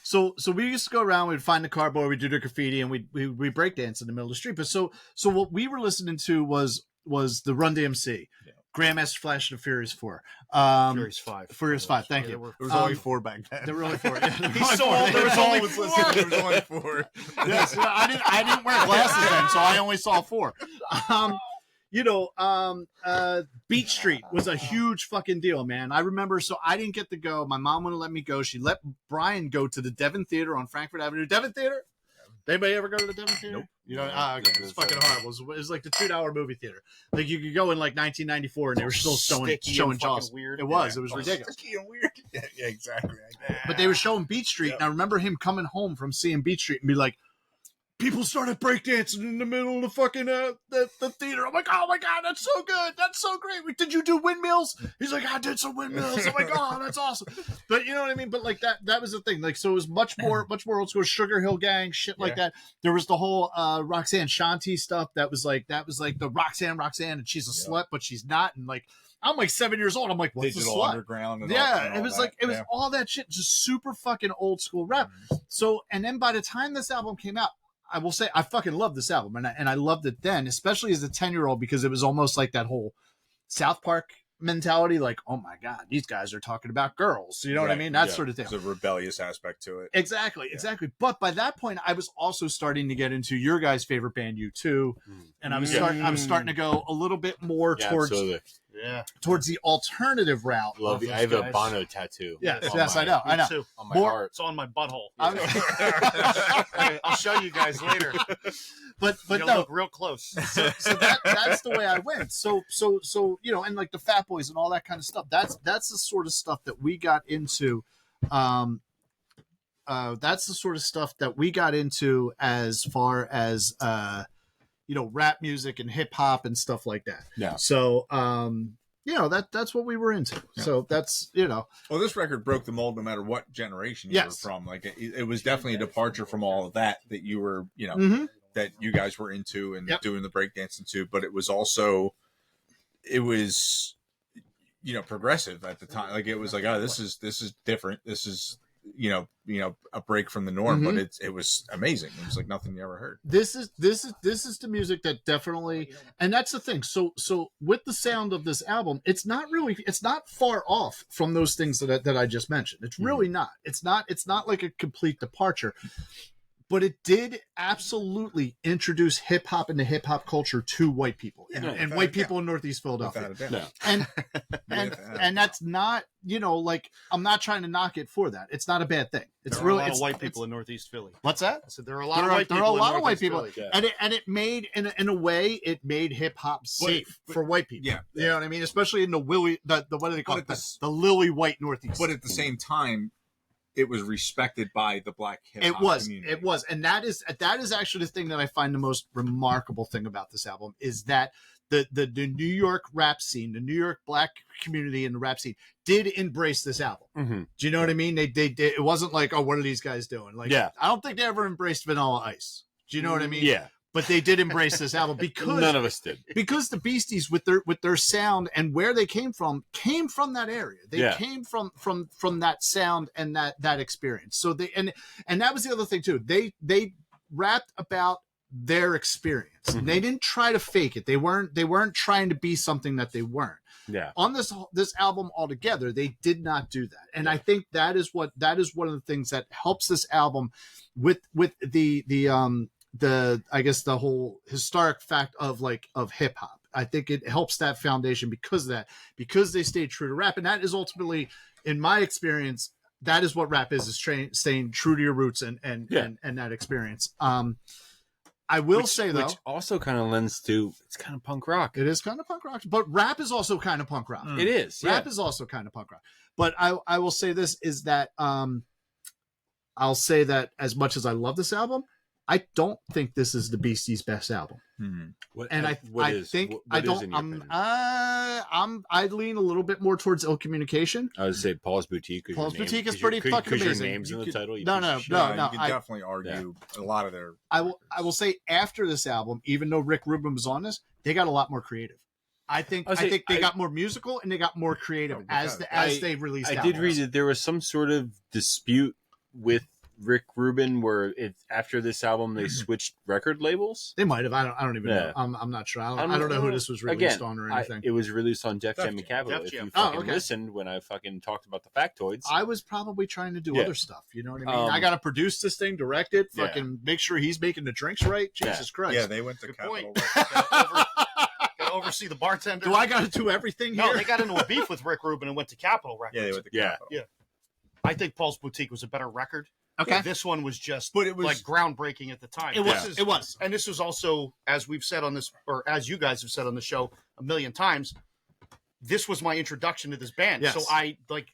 So we used to go around, we'd find the cardboard, we'd do the graffiti, and we break dance in the middle of the street. But so what we were listening to was the Run DMC, Grandmaster Flash and the Furious 4. Furious 5. Furious 5, thank you. There was only 4 back then. There were only 4. Yeah, There was only 4. There was only 4. Yes, I didn't wear glasses then, so I only saw 4. Beach Street was a huge fucking deal, man. I remember, so I didn't get to go. My mom wouldn't let me go. She let Brian go to the Devon Theater on Frankfurt Avenue. Devon Theater? Anybody ever go to the Devon Theater? Nope. Okay. It's fucking horrible. It was like the $2 movie theater. Like you could go in like 1994 and they were still showing Jaws. Weird. It was ridiculous. Sticky and weird. Yeah, exactly. But they were showing Beach Street, and I remember him coming home from seeing Beach Street and be like, people started breakdancing in the middle of the fucking the theater. I'm like, oh my god, that's so good, that's so great. Did you do windmills? He's like, I did some windmills. I'm like, oh, that's awesome. But you know what I mean. But like that was the thing. Like, so it was much more old school. Sugar Hill Gang, shit like that. There was the whole Roxanne Shanti stuff. That was like the Roxanne, and she's a slut, but she's not. And like, I'm like 7 years old. I'm like, what's Digital the slut? Underground. And It was all that shit, just super fucking old school rap. So, and then by the time this album came out, I will say I fucking loved this album, and I loved it then, especially as a 10-year-old, because it was almost like that whole South Park mentality, like, oh my god, these guys are talking about girls, you know what I mean? That sort of thing. There's a rebellious aspect to it. Exactly. But by that point, I was also starting to get into your guys' favorite band, U2, and I was starting to go a little bit more towards the alternative route. I have a Bono tattoo. Yes, I know. Too. On my heart. It's on my butthole. I'll show you guys later. But no, look real close. So that's the way I went. So and like the Fat Boys and all that kind of stuff. That's the sort of stuff that we got into. That's the sort of stuff that we got into as far as rap music and hip hop and stuff like that. Yeah. So that's what we were into. Yeah. So that's well, this record broke the mold no matter what generation you were from. Like it was definitely a departure from all of that you were that you guys were into and doing the breakdancing to, but it was progressive at the time. Like it was like, oh, this is different. This is a break from the norm, but it was amazing. It was like nothing you ever heard. This is the music that definitely, and that's the thing. So with the sound of this album, it's not far off from those things that I just mentioned. It's really not. It's not like a complete departure. But it did absolutely introduce hip hop and the hip hop culture to white people and white people in Northeast Philadelphia. And that's not, like, I'm not trying to knock it for that. It's not a bad thing. It's there are a lot of white people in Northeast Philly. What's that? I said there are a lot of white people. There are a lot of white people, and it made in a way it made hip hop safe for white people. Yeah, you know what I mean. Especially in the what do they call it? The lily white Northeast. But at the same time, it was respected by the black hip hop community. It was. And that is actually the thing that I find the most remarkable thing about this album is that the New York rap scene, the New York black community in the rap scene did embrace this album. Mm-hmm. Do you know what I mean? They it wasn't like, oh, what are these guys doing? Like, I don't think they ever embraced Vanilla Ice. Do you know what I mean? Yeah. But they did embrace this album because none of us did. Because the Beasties with their sound and where they came from that area. They came from that sound and that experience. So they and that was the other thing too. They rapped about their experience. Mm-hmm. They didn't try to fake it. They weren't trying to be something that they weren't. Yeah. On this album altogether, they did not do that. And I think that is one of the things that helps this album with I guess the whole historic fact of hip hop. I think it helps that foundation because of that, because they stayed true to rap. And that is ultimately, in my experience, that is what rap is staying true to your roots and that experience. I will say though, which also kind of lends to, it's kind of punk rock. It is kind of punk rock, but rap is also kind of punk rock. It is. Rap is also kind of punk rock. But I will say this is that, I'll say that as much as I love this album, I don't think this is the Beastie's best album. What, And I think I don't. I lean a little bit more towards Ill Communication. I would say Paul's Boutique. Paul's Boutique is pretty fucking amazing. Your name's in the title. You can definitely argue a lot of their. I will say after this album, even though Rick Rubin was on this, they got a lot more creative. I think they got more musical and they got more creative as they released. I did read that there was some sort of dispute with Rick Rubin where after this album they switched record labels. They might have. I don't even know. I'm not sure. I don't know who this was released on or anything. It was released on Def Jam and Capitol. If you fucking listened when I fucking talked about the factoids, I was probably trying to do other stuff. You know what I mean? I got to produce this thing, direct it, fucking make sure he's making the drinks right. Jesus Christ! Yeah, they went to Capitol. Oversee the bartender. Do I got to do everything here? No, they got into a beef with Rick Rubin and went to Capitol Records. Yeah, they went to Capitol. Yeah. I think Paul's Boutique was a better record. Okay. This one was just but it was like groundbreaking at the time. It was. And this was also, as we've said on this, or as you guys have said on the show a million times, this was my introduction to this band. Yes. So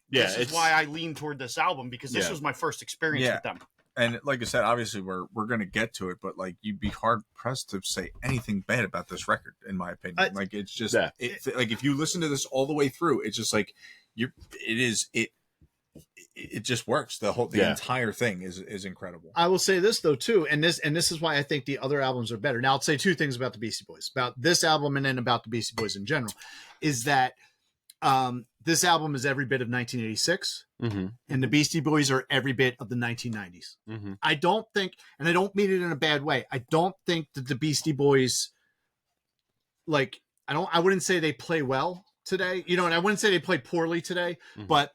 this is why I lean toward this album, because this was my first experience with them. And like I said, obviously we're going to get to it, but like you'd be hard pressed to say anything bad about this record, in my opinion. Like it's just like if you listen to this all the way through, it's just like it just works. The entire thing is incredible. I will say this though too, and this is why I think the other albums are better. Now I'll say two things about the Beastie Boys, about this album and then about the Beastie Boys in general, is that this album is every bit of 1986, and the Beastie Boys are every bit of the 1990s. I don't think, and I don't mean it in a bad way, I don't think that the Beastie Boys, like, I wouldn't say they play well today, you know, and I wouldn't say they play poorly today, but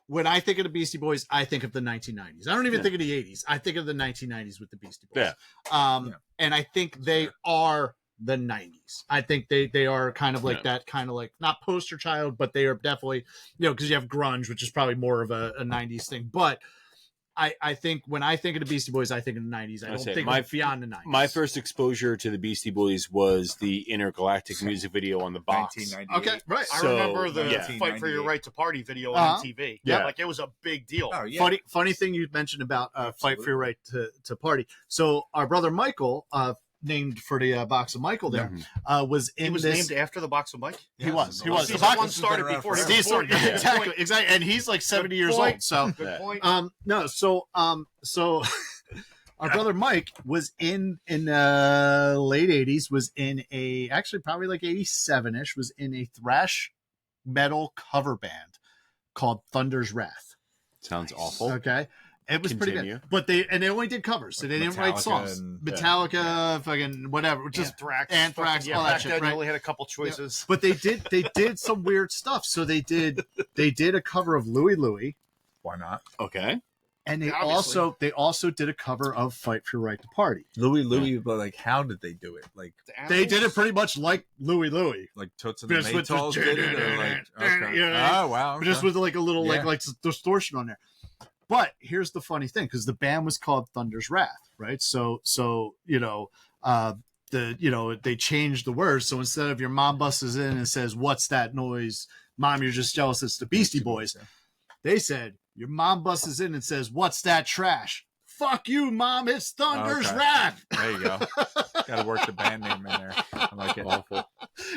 when I think of the Beastie Boys, I think of the 1990s. I don't even think of the 80s. I think of the 1990s with the Beastie Boys. And I think they are the 90s. I think they are kind of like that, kind of like, not poster child, but they are definitely, you know, because you have grunge, which is probably more of a 90s thing. But I think when I think of the Beastie Boys, I think of the 90s. I don't think of beyond the 90s. My first exposure to the Beastie Boys was the Intergalactic music video on the box. 1998. Okay, right. I remember the Fight for Your Right to Party video on MTV. Yeah. Like it was a big deal. Oh, yeah. Funny thing you mentioned about Fight for Your Right to Party. So our brother Michael, named for the box of Michael there, was in He was this. named after the box of Mike? He was. The box one started before him. Exactly. And he's like 70 years old. So Good point. no, so our brother Mike was in the late 80s, was in actually probably like 87ish, was in a thrash metal cover band called Thunder's Wrath. Sounds awful. Okay. It was pretty good, but they only did covers, so they didn't write songs. Metallica, fucking whatever, just Anthrax, all that shit. Then right? You only had a couple choices, but they did some weird stuff. So they did a cover of Louie Louie. Why not? Okay. And they also did a cover of Fight for Your Right to Party. Louie, but like, how did they do it? Like they did it pretty much like Louie Louie, like Toots and the Maytals did it, or like, oh wow, okay. Just with like a little like distortion on there. But here's the funny thing, because the band was called Thunder's Wrath, right? So they changed the words. So instead of your mom busts in and says, "What's that noise, Mom? You're just jealous." It's the Beastie Boys. They said, "Your mom busts in and says, 'What's that trash?' Fuck you, Mom. It's Thunder's Wrath." There you go. Got to work the band name in there. I like it. Awful.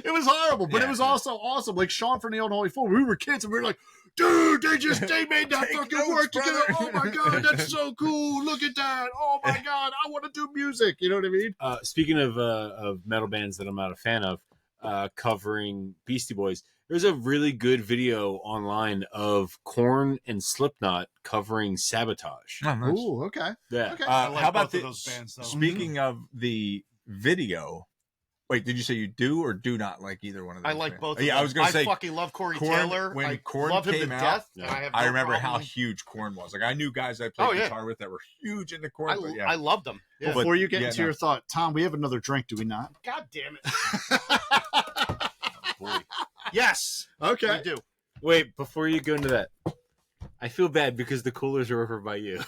It was horrible, but it was also awesome. Like Sean from the Unholy Four, we were kids and we were like, dude, they made that fucking work together. Oh my God, that's so cool. Look at that. Oh my God, I want to do music. You know what I mean? Speaking of metal bands that I'm not a fan of, covering Beastie Boys, there's a really good video online of Korn and Slipknot covering Sabotage. Oh, nice. Ooh, okay. Yeah. Okay. I like how about both of those bands, though. Speaking of the video, wait, did you say you do or do not like either one of those? I like bands? both. Yeah, I was going to say, I fucking love Corey Korn, Taylor. When I Korn love him came to out, death. yeah. I remember how huge Korn was. Like I knew guys I played guitar with that were huge into Korn. I loved them. Yeah. Before you get into your thought, Tom, we have another drink, do we not? God damn it! Boy. Yes. Okay. We do. Wait, before you go into that, I feel bad because the coolers are over by you.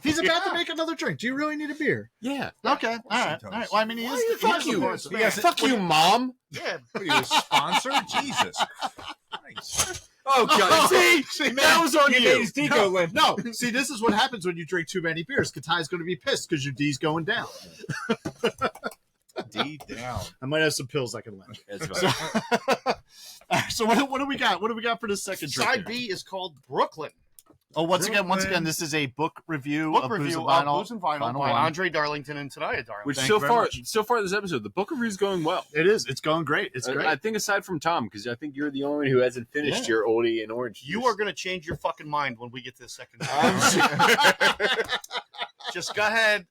He's about to make another drink. Do you really need a beer? Yeah. Okay. All right. Well, I mean, he is. Fuck you. Fuck you, Mom. Yeah. What are you, a sponsor? Jesus Christ. Oh god! See, that was on you. No, see, this is what happens when you drink too many beers. Katai's going to be pissed because your D's going down. D down. I might have some pills I can lend. That's right. So what do we got? What do we got for the second drink? Side B is called Brooklyn. Oh, once again, this is a book review of Booze and Vinyl by Andre Darlington and Tanaya Darlington. Which Thank so you very far much. this episode, the book review is going well. It is. It's going great. It's great. I think aside from Tom, because I think you're the only one who hasn't finished your oldie and orange. You are going to change your fucking mind when we get to the second. Just go ahead.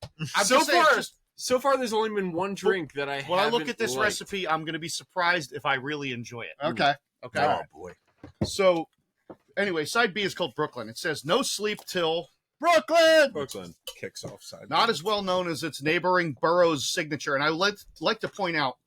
So far, there's only been one drink that I. When I look at this liked. recipe, I'm going to be surprised if I really enjoy it. Okay. Okay. Oh boy. So, anyway, side B is called Brooklyn. It says no sleep till Brooklyn. Kicks off side. not as well known as its neighboring borough's signature. And I would like to point out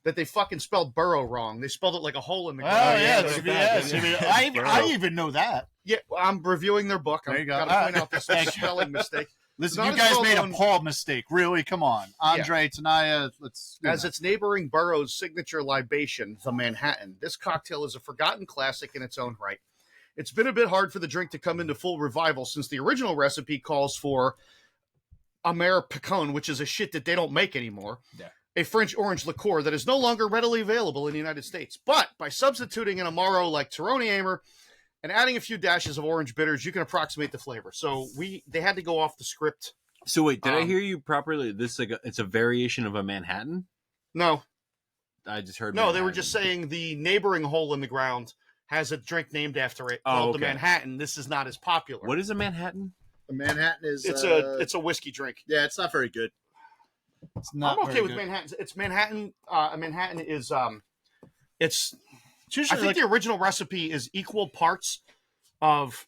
that they fucking spelled borough wrong. They spelled it like a hole in the ground. I even know that. Yeah, I'm reviewing their book. There you go. I'm going to point out this spelling mistake. Listen, Not you as guys well made known- a Paul mistake. Really? Come on. Andre, Tanaya, let's... As its neighboring borough's signature libation, the Manhattan, this cocktail is a forgotten classic in its own right. It's been a bit hard for the drink to come into full revival since the original recipe calls for Amer Picon, which is a shit that they don't make anymore. Yeah. A French orange liqueur that is no longer readily available in the United States. But by substituting an Amaro like Tironi Amer and adding a few dashes of orange bitters, you can approximate the flavor. So they had to go off the script. So wait, did I hear you properly? This it's a variation of a Manhattan. No, I just heard. no, Manhattan. they were just saying the neighboring hole in the ground has a drink named after it called the Manhattan. This is not as popular. What is a Manhattan? The Manhattan is... It's a whiskey drink. Yeah, it's not very good. It's not I'm okay very with good. Manhattan. It's Manhattan. A Manhattan is it's. It's I usually think the original recipe is equal parts of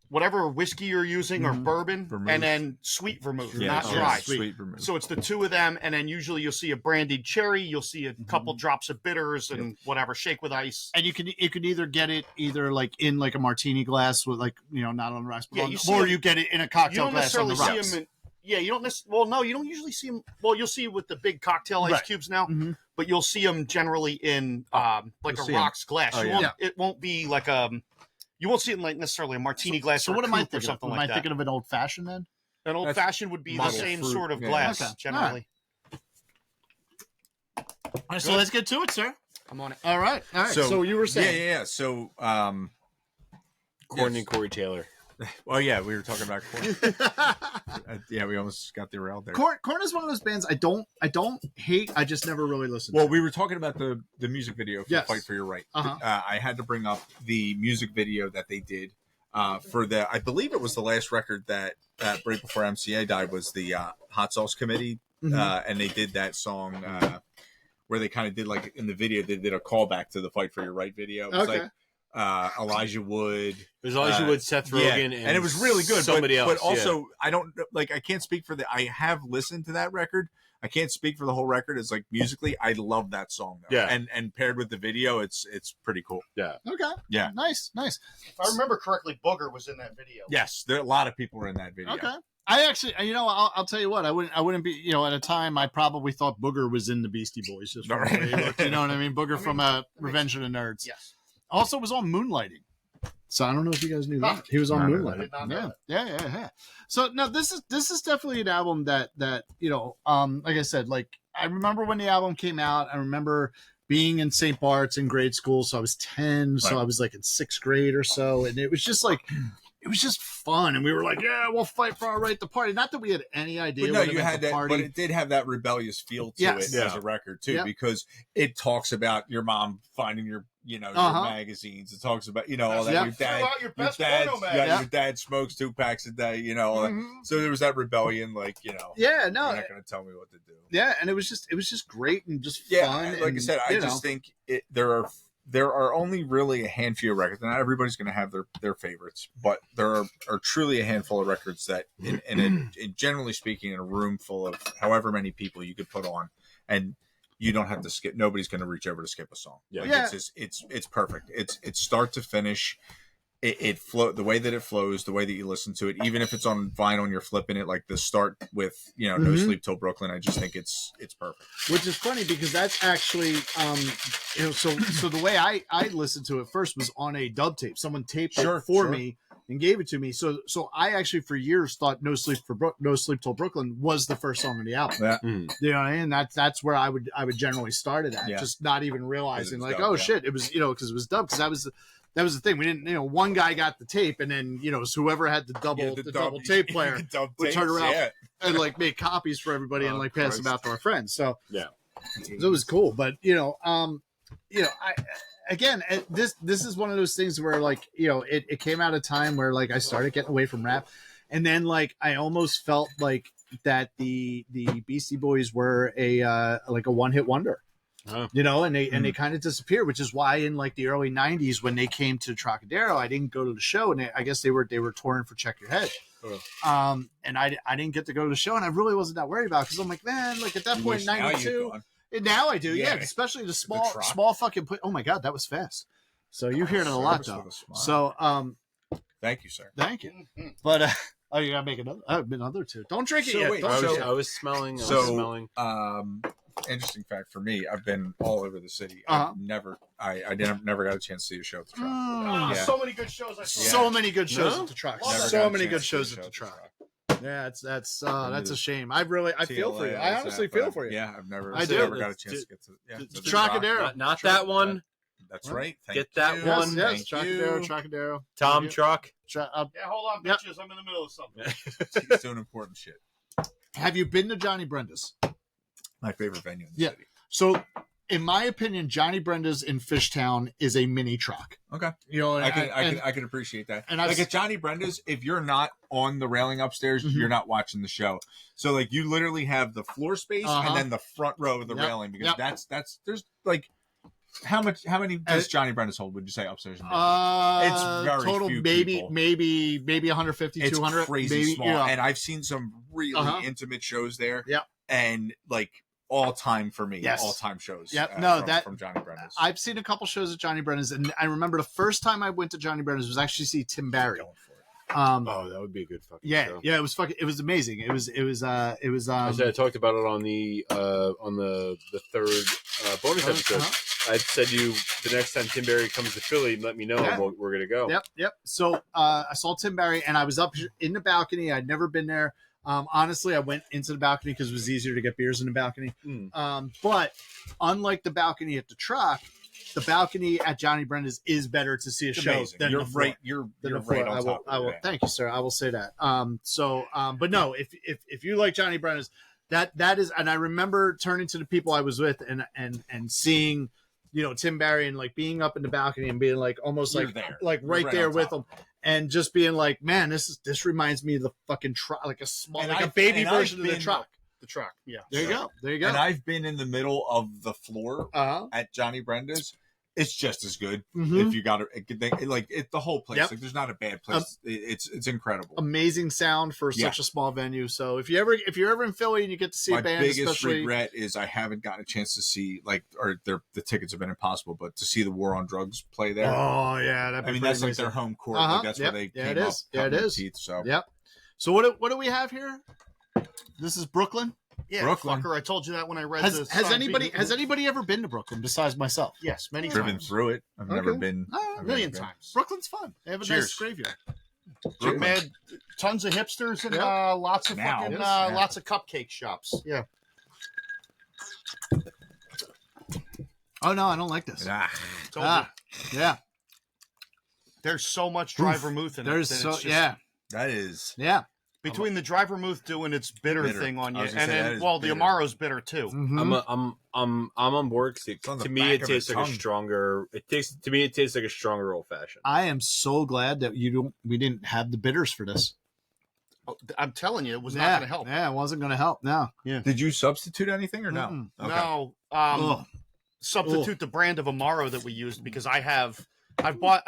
whatever whiskey you're using or bourbon, Vermouth. and then sweet vermouth, Yeah, not yeah, dry. Sweet vermouth. So it's the two of them, and then usually you'll see a brandied cherry, you'll see a couple drops of bitters and whatever, shake with ice. And you can either get it like in like a martini glass with like, you know, not on the rocks, but Yeah, you see or them- you get it in a You cocktail don't glass on the necessarily rocks. see them. You don't necessarily. Well, no, you don't usually see them. Well, you'll see with the big cocktail ice Right. cubes now, Mhm. but you'll see them generally in like You'll a see 'em. rocks glass. Oh, You yeah. won't, It won't be like you won't see it in like necessarily a martini glass So or what a am I coupe or thinking? something Am like I that. thinking of an old fashioned then? An old fashioned would be the model same fruit, sort of yeah. glass Okay. generally. All right, so let's get to it, sir. I'm on it. All right. So you were saying. Yeah. So, Courtney yes. Corey Taylor. Well, yeah, we were talking about corn. Yeah, we almost got derailed there. Korn is one of those bands I don't hate. I just never really listened Well, to. we were talking about the music video for Yes. Fight for Your Right. Uh-huh. I had to bring up the music video that they did for I believe it was the last record that right before MCA died was the Hot Sauce Committee. Mhm. And they did that song where they kind of did like in the video, they did a callback to the Fight for Your Right video. It was Okay. like Elijah Wood. It was Elijah Wood, Seth Rogen, and it was really good. Somebody else, but also I don't like. I can't speak for the. I have listened to that record. I can't speak for the whole record. It's like musically, I love that song. Though. Yeah. and paired with the video, it's pretty cool. Yeah. Okay. Yeah. Nice. If I remember correctly, Booger was in that video. Yes, there a lot of people are in that video. Okay. I actually, you know, I'll tell you what. I wouldn't be, you know, at a time I probably thought Booger was in the Beastie Boys. Just from the way he looked, you know what I mean? Booger from Revenge of the Nerds. Yes. Also was on Moonlighting. So I don't know if you guys knew that. He was on No, Moonlighting. I did not know Yeah. So now this is definitely an album that you know, like I said, like I remember when the album came out. I remember being in St. Bart's in grade school. So I was 10. So Right. I was like in 6th grade or so, and it was just like. It was just fun, and we were like, "Yeah, we'll fight for our right to party." Not that we had any idea. But no, what it you meant had to that, party. but it did have that rebellious feel to Yes. it as a record too, Yeah. because it talks about your mom finding your, you know, Uh-huh. your magazines. It talks about, you know, all that. Yeah. Your dad, Throw out your best dad, porno mag. yeah, your dad smokes 2 packs a day, you know. All that. Mhm. So there was that rebellion, like, you know, Yeah, you're no, not going to tell me what to do. yeah, and it was just great and just Yeah, fun. like I and, said, I you just know. think there are only really a handful of records. Not everybody's going to have their favorites, but there are truly a handful of records that, in generally speaking, in a room full of however many people you could put on, and you don't have to skip. Nobody's going to reach over to skip a song. Yeah. Like, Yeah. it's just it's perfect. It's start to finish. it flow the way that it flows, the way that you listen to it, even if it's on vinyl and you're flipping it, like the start with No Sleep Till Brooklyn. I just think it's perfect. Which is funny because that's actually so the way I listened to it first was on a dub tape. Someone taped it for me and gave it to me. So I actually for years thought No Sleep Till Brooklyn was the first song on the album. Yeah. You know what I mean? That's where I would generally start it at, just not even realizing like, dub, shit, it was because it was dub, because that was the thing. We didn't, one guy got the tape, and then so whoever had the double tape player would turn around and like make copies for everybody and like pass them out to our friends. So it was cool. But this is one of those things where like it came out of time where like I started getting away from rap, and then like I almost felt like that the Beastie Boys were a one-hit wonder. And they kind of disappeared, which is why in like the early 90s when they came to Trocadero, I didn't go to the show, and I guess they were touring for Check Your Head. And I didn't get to go to the show, and I really wasn't that worried about it because I'm like, man, like at that point in 92, now I do, especially the small fucking oh my god, that was fast. So you hear it a lot though. So thank you, sir. Thank you. But you gotta make another two. Don't drink it yet. Wait, I was smelling. Interesting fact for me, I've been all over the city. I never got a chance to see a show at the Truck. So many good shows. So many good shows at the Truck. So many good shows at the Truck. Yeah, that's a shame. I feel for you. I honestly feel for you. Yeah, I've never got a chance to get to the Trocadero. Not that one. That's right. Get that one. Yes, Trocadero. Tom Truck. Hold on, bitches. I'm in the middle of something. He's doing important shit. Have you been to Johnny Brenda's? My favorite venue in the city. So, in my opinion, Johnny Brenda's in Fishtown is a mini truck. Okay. I can appreciate that. And like at Johnny Brenda's, if you're not on the railing upstairs, you're not watching the show. So like you literally have the floor space and then the front row of the railing, because that's there's like how many does Johnny Brenda's hold, would you say, upstairs and down? It's very total, few maybe 150, it's 200. Crazy maybe, small. And I've seen some really intimate shows there. Yeah. And like all time for me, all time shows. Yep. From Johnny Brenda's. I've seen a couple shows at Johnny Brenda's, and I remember the first time I went to Johnny Brenda's was actually see Tim Barry. That would be a good fucking show. Yeah, it was amazing. It was I talked about it on the third bonus episode. I said the next time Tim Barry comes to Philly, let me know and we're gonna go. Yep. So I saw Tim Barry, and I was up in the balcony. I'd never been there. Honestly, I went into the balcony because it was easier to get beers in the balcony. But unlike the balcony at the Truck, the balcony at Johnny Brenda's is better to see a show than you're the floor. You're right on top. I will. Thank you, sir. I will say that. But no, if you like Johnny Brenda's, that is, and I remember turning to the people I was with and seeing, Tim Barry, and like being up in the balcony and being like almost like right there with them. And just being like, man, this reminds me of the fucking truck, like a baby version of the Truck. The Truck, yeah. There you go. And I've been in the middle of the floor at Johnny Brenda's. It's just as good if you got it. The whole place, like there's not a bad place. It's incredible. Amazing sound for such a small venue. So if you're ever in Philly and you get to see a band, my biggest regret is I haven't gotten a chance to see the tickets have been impossible, but to see the War on Drugs play there. Oh yeah, that's amazing. Like their home court. Like that's where they came up. Yeah, it is. Teeth, so So what do we have here? This is Brooklyn. Yeah, Brooklyn. Fucker, I told you that when I read has anybody ever been to Brooklyn besides myself? Yes, many driven times. through it. I've never been a million times. Brooklyn's fun. They have a nice graveyard. Man, tons of hipsters and lots of lots of cupcake shops. Yeah. Oh no, I don't like this. Yeah. There's so much dry vermouth in it. That is between the dry vermouth doing its bitter thing on you, and then the Amaro's bitter too. I'm on board. To me, it tastes like a stronger. It tastes like a stronger old fashioned. I am so glad that we didn't have the bitters for this. I'm telling you, it was not going to help. Yeah, it wasn't going to help. No. Yeah. Did you substitute anything or no? Okay. No. Substitute the brand of Amaro that we used because I've bought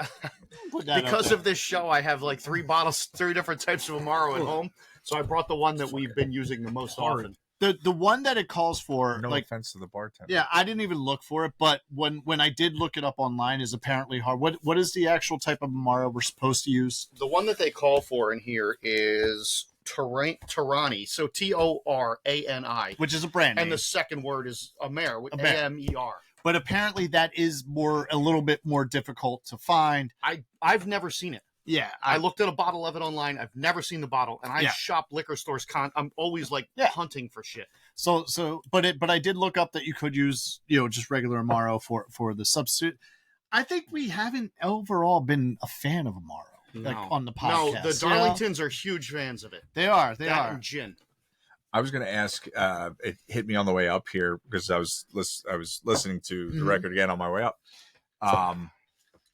because of this show. I have like 3 different types of Amaro at home. So I brought the one that we've been using the most often. The one that it calls for, No like, offense to the bartender. yeah, I didn't even look for it, but when I did look it up online, is apparently hard. What is the actual type of Amaro we're supposed to use? The one that they call for in here is Torani, so Torani, Which is a brand name. and the second word is Amer, Amer. Amer. But apparently that is a little bit more difficult to find. I've never seen it. Yeah, I looked at a bottle of it online. I've never seen the bottle, and I shop liquor stores. I'm always like hunting for shit. But I did look up that you could use, just regular Amaro for the substitute. I think we haven't overall been a fan of Amaro, like on the podcast. No, the Darlingtons are huge fans of it. They are. That and gin. I was going to ask. It hit me on the way up here because I was listening to the record again on my way up. I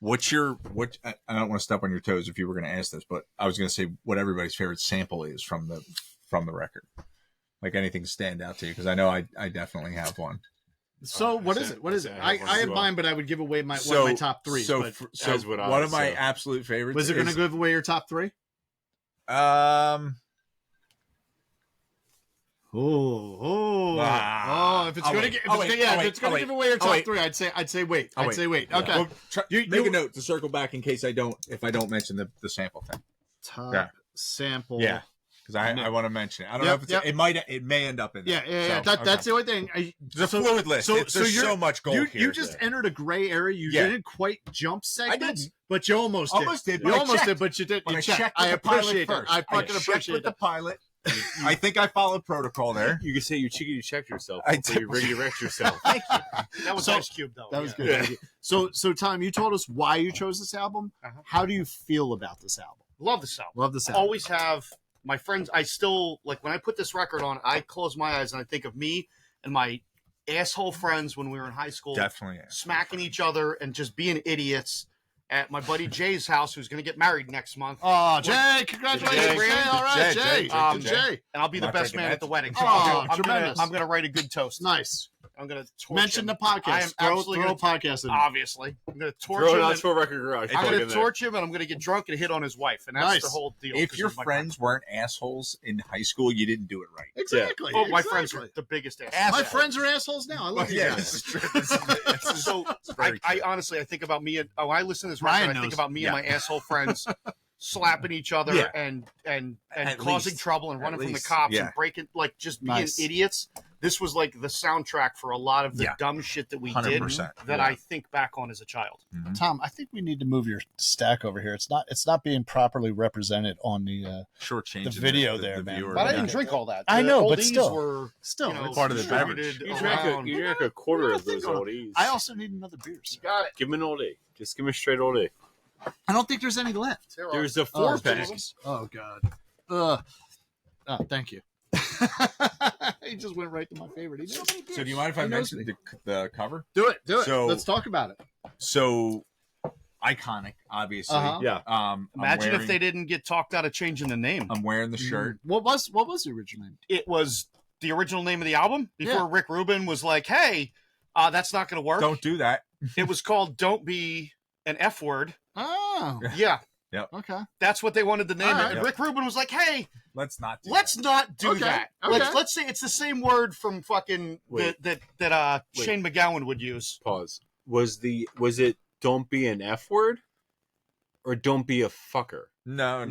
don't want to step on your toes if you were going to ask this, but I was going to say what everybody's favorite sample is from the record. Like anything stand out to you? Because I know I definitely have one. So what is it? What is it? I have mine, but I would give away one of my top three. So one of my absolute favorites. Was it going to give away your top three? If it's going to give away your top three, I'd say wait. Okay. Well, make a note to circle back in case if I don't mention the sample thing. Top sample. Yeah. Because I want to mention it. I don't know if it may end up in there. Yeah. That's the only thing. The fluid list. There's so much gold here. You just entered a gray area. You didn't quite jump segments, but you almost did. You almost did, but you did. You checked. I appreciate it. I fucking appreciate it. The pilot. I think I followed protocol there. You can say you checked yourself. You redirect yourself. Thank you. That was Ice Cube, though. That was good. Yeah. So Tom, you told us why you chose this album. How do you feel about this album? Love this album. Always have. My friends, I still, like, when I put this record on, I close my eyes and I think of me and my asshole friends when we were in high school. Definitely. Smacking each other and just being idiots at my buddy Jay's house, who's going to get married next month. Oh, Jay, congratulations. Jay. All right, Jay. And I'll be the best man at the wedding. So tremendous. I'm going to write a good toast. Nice. I'm going to mention the podcast. I am absolutely throw a podcast in. Obviously. I'm going to torch him. Throw it out to a record garage. I'm going to torch him, and I'm going to get drunk and hit on his wife. And that's the whole deal. If your friends weren't assholes in high school, you didn't do it right. Exactly. Yeah. Oh, my friends were the biggest assholes. My friends are assholes now. I love you guys. So I honestly, I think about me. I listen to this record, I think about me and my asshole friends slapping each other and causing trouble and running from the cops and breaking, like, just being idiots. This was like the soundtrack for a lot of the dumb shit that we did that I think back on as a child. Mm-hmm. Tom, I think we need to move your stack over here. It's not being properly represented on the video there, man. But I didn't drink all that. I know, but still, were part of the beverage. You drank a quarter of those oldies. I also need another beer. You got it. Give me an oldie. Just give me a straight oldie. I don't think there's any left. There's a 4-pack. Oh God. Thank you. He just went right to my favorite. So do you mind if I mention the cover? Do it. So, let's talk about it. So iconic, obviously. Yeah. Imagine if they didn't get talked out of changing the name. I'm wearing the shirt. What was the original name? It was the original name of the album before Rick Rubin was like, "Hey, that's not going to work. Don't do that." It was called "Don't Be an F Word." Oh. Yeah. Yep. Okay. That's what they wanted to name it. And Rick Rubin was like, "Hey, let's not do that. Okay. Let's say it's the same word from fucking that Shane McGowan would use." Pause. Was it "Don't be an F word" or "Don't be a fucker"? No.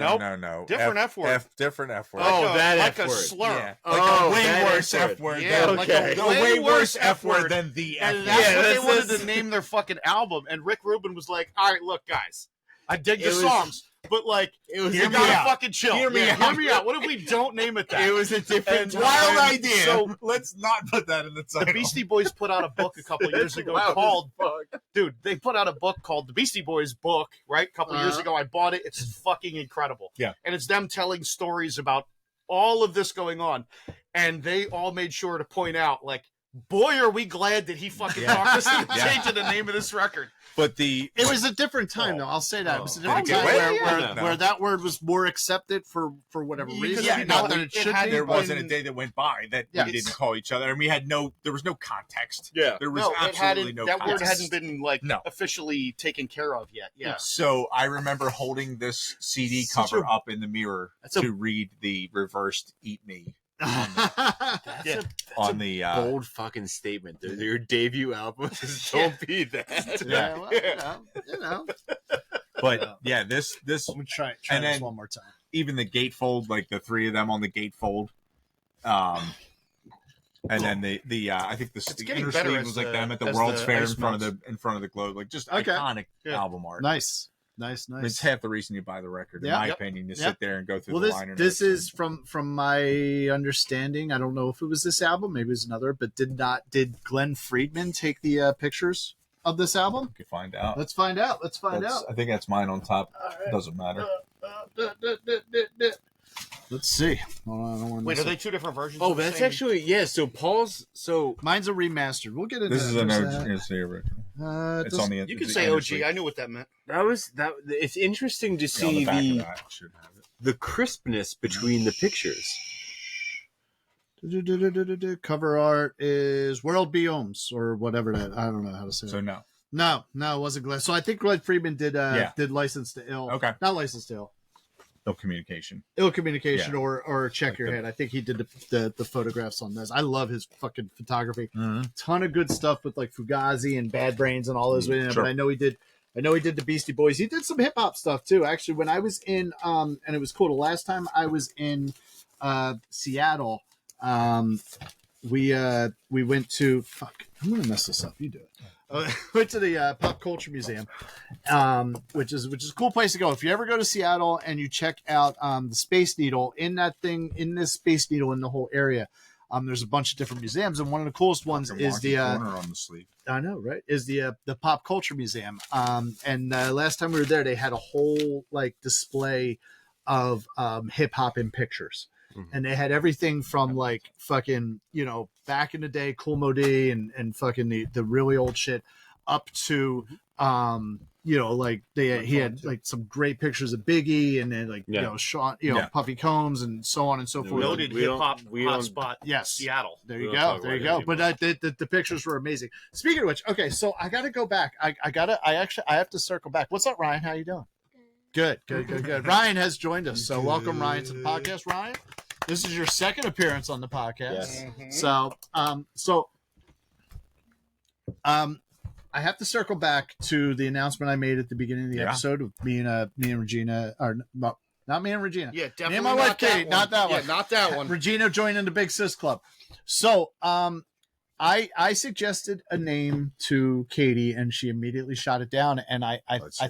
Different F word. Different F word. That like F word. A slur. Yeah. Like a way worse F word. Yeah, like a way worse F word than the F word. And that's what they wanted to name their fucking album. And Rick Rubin was like, "All right, look, guys, I dig the songs, but like, you gotta fucking chill. Hear me out. What if we don't name it that?" It was a different wild idea. So let's not put that in the title. The Beastie Boys put out a book a couple years ago called, they put out a book called The Beastie Boys Book, right? A couple years ago. I bought it. It's fucking incredible. Yeah. And it's them telling stories about all of this going on. And they all made sure to point out, like, boy, are we glad that he fucking talked us into changing the name of this record. But it was a different time, though. I'll say that. It was a different time where that word was more accepted for whatever reason. Yeah, not that it should be. There wasn't a day that went by that we didn't call each other, and there was no context. Yeah. There was absolutely no context. That word hadn't been, officially taken care of yet. Yeah. So I remember holding this CD cover up in the mirror to read the reversed "Eat Me." on the bold fucking statement. Your debut album is Don't Be That. Yeah, well, you know. But yeah, this I'm gonna try and this then one more time. even the gatefold, like the three of them on the gatefold. And then the I think the getting inner better sleeve as was like the- them at the as World's the Fair ice in front of the globe, like just Okay. iconic Yeah. album art. Nice. It's half the reason you buy the record, in Yeah. my Yep. opinion. To Yep. sit there and go through Well, the this liner this notes is from my understanding. I don't know if it was this album, maybe it was another, but did Glenn Friedman take the pictures of this album? You can find out. Let's find out. Let's find out. I think that's mine on top. All right. Doesn't matter. Let's see. Hold on, I don't wanna Wait, miss are they it. two different versions? Oh, of the that's same? actually so Paul's Mine's a remastered. We'll get into This is that. an Just OG. It's the original. that. It's on the. You can the say inner OG. sleeve. I knew what that meant. that. It's interesting to Yeah, on see the back of the that, it should have it. the crispness between the pictures. Cover art is World Biomes or whatever that. I don't know how to say So it. no. No, it wasn't Glenn. So I think Glenn Friedman did did License to Ill. Okay. Not License to Ill. No communication. Ill Communication Yeah. or Check Like Your the- Head. I think he did the photographs on this. I love his fucking photography. Mm-hmm. Ton of good stuff with like Fugazi and Bad Brains and all those. Sure. But I know he did the Beastie Boys. He did some hip hop stuff too. Actually, when I was in and it was cool. The last time I was in Seattle, we went to fuck. I'm gonna mess this up. You do it. Went to the Pop Culture Museum, which is a cool place to go. If you ever go to Seattle and you check out the Space Needle in this Space Needle in the whole area, there's a bunch of different museums, and one of the coolest ones is the corner on the sleeve. I know, right? Is the Pop Culture Museum. And last time we were there, they had a whole like display of hip hop in pictures. And they had everything from like fucking, back in the day, Kool Moe Dee and fucking the really old shit up to, like he had like some great pictures of Biggie and then like, Sean, Puffy Combs and so on and so forth. Noted hip hop hotspot. Yes. Seattle. There you go. But the pictures were amazing. Speaking of which, okay, so I got to go back. I have to circle back. What's up, Ryan? How you doing? Good. Ryan has joined us. So welcome, Ryan, to the podcast. Ryan, this is your second appearance on the podcast. Yes. Mm-hmm. So I have to circle back to the announcement I made at the beginning of the episode of me and Regina, or not me and Regina. Yeah, definitely. Me and my wife Kate, not that one. Yeah, not that one. Regina joining the Big Sis Club. So I suggested a name to Katie, and she immediately shot it down. And I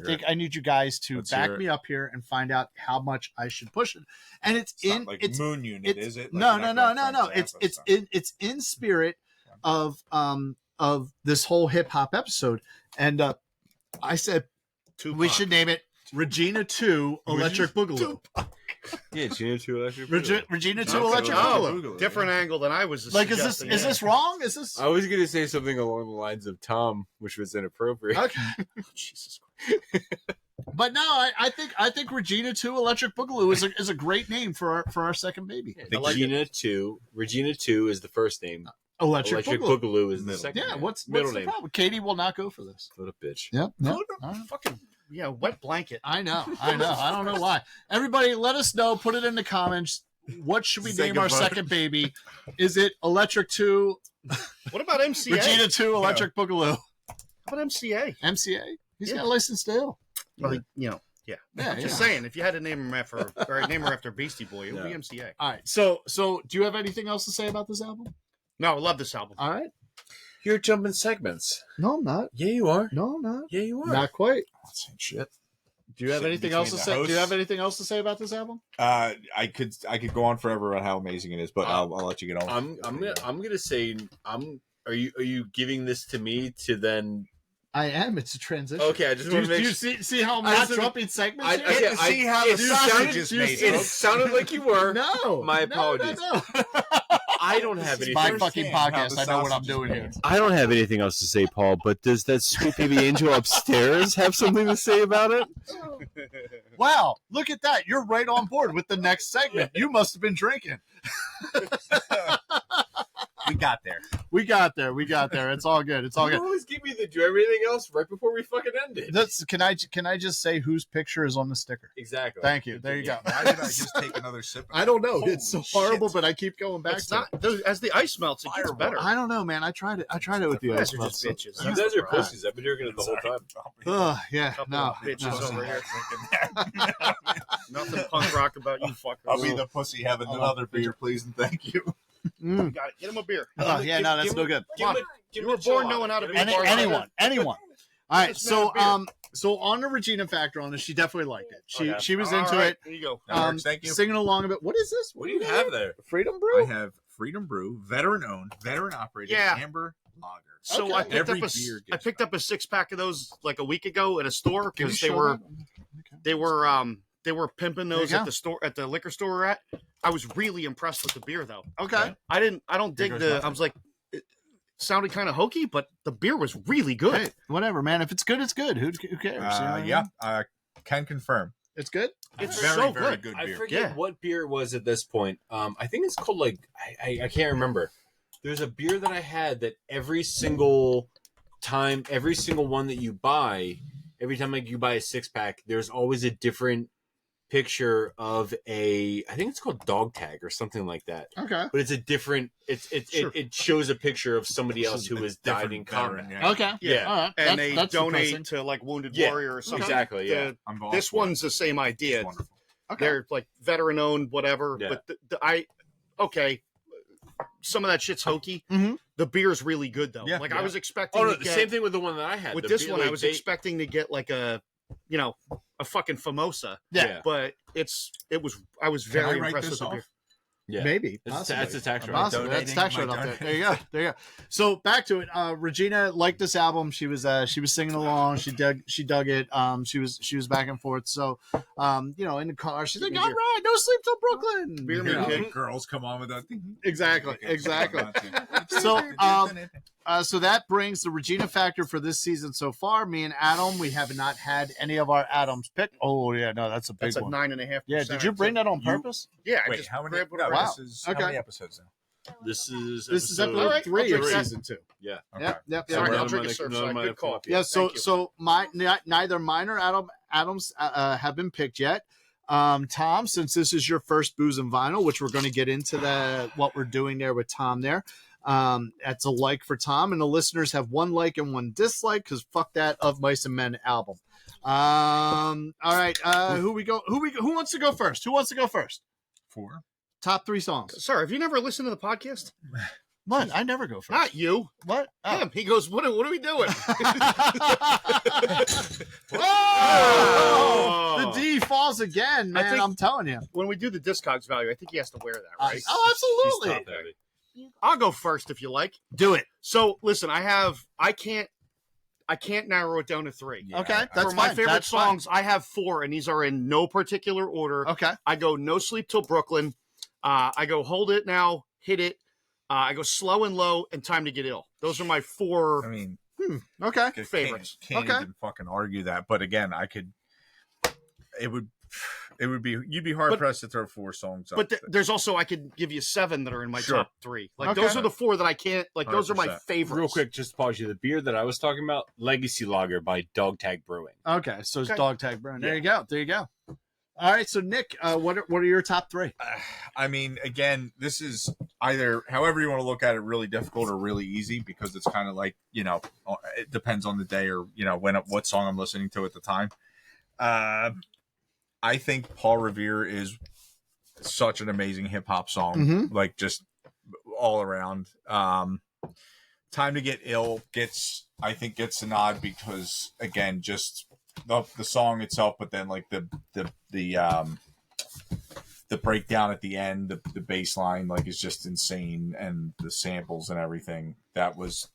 think I need you guys to back me up here and find out how much I should push it. And it's not like Moon Unit, is it? Like No. It's in spirit of this whole hip hop episode. And I said we should name it Regina 2 Electric Boogaloo. Yeah, Regina 2 Electric Boogaloo. Regina 2 Electric Boogaloo. Different angle than I was Like, suggesting. is this wrong? Is this? I was gonna say something along the lines of Tom, which was inappropriate. Okay. Jesus Christ. But no, I think Regina 2 Electric Boogaloo is a great name for our second baby. Regina 2 is the first name. Electric Boogaloo is the second. Yeah, name. what's middle the name? problem? Katie will not go for this. What a bitch. Yep. Fucking wet blanket. I know. I don't know why. Everybody, let us know. Put it in the comments. What should we name our second baby? Is it Electric 2? What about MCA? Regina 2 Electric Boogaloo. How about MCA? MCA? He's got a license to ill. Like, yeah. Just saying, if you had to name him after Beastie Boy, it would be MCA. All right. So do you have anything else to say about this album? No, I love this album. All right. You're jumping segments. No, I'm not. Yeah, you are. No, I'm not. Yeah, you are. Not quite. Shit. Do you have anything else to say? Do you have anything else to say about this album? I could go on forever on how amazing it is, but I'll let you get on. I'm gonna say Are you giving this to me to then? I am. It's a transition. Okay, I just want to make sure. See how I'm not jumping segments? I see how the sausage is made. It sounded like you were. No. My apologies. No. I don't have It's anything. my fucking podcast. I know what I'm doing here. I don't have anything else to say, Paul, but does that sweet baby angel upstairs have something to say about it? Wow, look at that. You're right on board with the next segment. You must have been drinking. We got there. We got there. It's all good. It's all You good. always give me the do everything else right before we fucking end it. Can I just say whose picture is on the sticker? Exactly. Thank you. There you go. Why did I just take another sip? I don't know. Holy It's so horrible, shit. but I keep going back It's to not it. as the ice melts, it gets Fireball. better. I don't know, man. I tried it with the You ice guys are melt, just so- bitches. You guys are pussies. I've been drinking it the whole time. Yeah, Couple no, of bitches no. over here. That. Nothing punk rock about you fuckers. I'll be the pussy having another beer, please, and thank you. Mm. Got it. Get him a beer. Oh, yeah, no, that's no good. Come on. You were born knowing how to be Anyone. All right, This man a beer. so on the Regina factor on this, she definitely liked it. Okay. She was All into right, it. There you go. That works, thank you. Singing along a bit. What is this? What do you have there? Freedom Brew? I have Freedom Brew, veteran owned, veteran operated, Yeah. amber lager. So Okay. I picked Every up beer I gets picked up a 6-pack of those like a week ago at a store Can you because show they were pimping There you those go. at the store at the liquor store we're at. I was really impressed with the beer though. Okay. I don't dig goes the. nothing. I was like, it sounded kind of hokey, but the beer was really good. Hey, whatever, man. If it's good, it's good. Who cares? You know what I mean? Yeah, can confirm. It's good? It's Very, so very good. good I beer. forget Yeah. what beer it was at this point. I think it's called like I can't remember. There's a beer that I had that every single one that you buy, every time like you buy a 6-pack, there's always a different picture of I think it's called dog tag or something like that. Okay. But it's a different. Sure. It shows a picture of somebody else who has died in combat. Yeah. Okay. Yeah. All right. And That's they donate depressing. to like Wounded Yeah, Warrior or something. exactly, yeah. I'm all This for it. one's the same idea. It's wonderful. Okay. They're like veteran owned, whatever. Yeah. But some of that shit's hokey. Mhm. The beer's really good though. Yeah, like yeah. I was expecting Oh no, to the get, same thing with the one that I had. with The this beer, one. I like, was expecting to get like a fucking Famosa. Yeah. But I was Can I very write impressed this with the off? beer. Yeah. Maybe. That's Possibly. a tax write. Possibly. That's Donating tax my write up there. donation. There you go. There you go. So back to it. Regina liked this album. She was singing along. She dug it. She was back and forth. So in the car, she's like, me all beer. right, no sleep till Brooklyn. Beer You me, know? kid. Girls come on with that. Exactly. So that brings the Regina factor for this season so far. Me and Adam, we have not had any of our Adams picked. Oh yeah, no, that's a big That's a one. 9.5%. Yeah, did you bring that on purpose? Yeah, I Wait, just how many? grabbed what No, I Wow. this is Okay. how many episodes now? This is This is episode All right, 3 I'll of take that. season 2. Yeah. Okay. Yep. Sorry, yep. I'll drink a Surfside. Good call. Yeah, so Thank you. so neither mine or Adams have been picked yet. Tom, since this is your first Booze and Vinyl, which we're going to get into what we're doing there with Tom there. That's a like for Tom, and the listeners have one like and one dislike because fuck that Of Mice and Men album. All right, who wants to go first? Who wants to go first? 4. Top 3 songs. Sorry, have you never listened to the podcast? What? I never go first. Not you. What? Oh. Him. He goes, what are we doing? Oh! The D falls again, man. I think- I'm telling you. When we do the Discogs value, I think he has to wear that, right? Oh, absolutely. She's top heavy. I'll go first if you like. Do it. So listen, I can't narrow it down to 3. Yeah. Okay, that's For my fine. favorite That's fine. songs, I have 4, and these are in no particular order. Okay. I go No Sleep Till Brooklyn. I go Hold It Now, Hit It. I go Slow and Low, and Time to Get Ill. Those are my 4 I mean, Okay. favorites. Can't Okay. even fucking argue that. But again, it would be you'd be hard But- pressed to throw 4 songs up. But there's also I could give you 7 that are in my Sure. top 3. Like Okay. those are the 4 that I can't. Like those are my 100%. favorites. Real quick, just to pause you. The beer that I was talking about, Legacy Lager by Dog Tag Brewing. Okay. So it's Okay. Dog Tag Burn. There you go. There you go. All right. So Nick, what are your top 3? I mean, again, this is either however you want to look at it, really difficult or really easy because it's kind of like it depends on the day or what song I'm listening to at the time. I think Paul Revere is such an amazing hip hop song, Mhm. like just all around. Time to Get Ill gets the nod because again, just the song itself, but then like the breakdown at the end, the bass line like is just insane, and the samples and everything. That was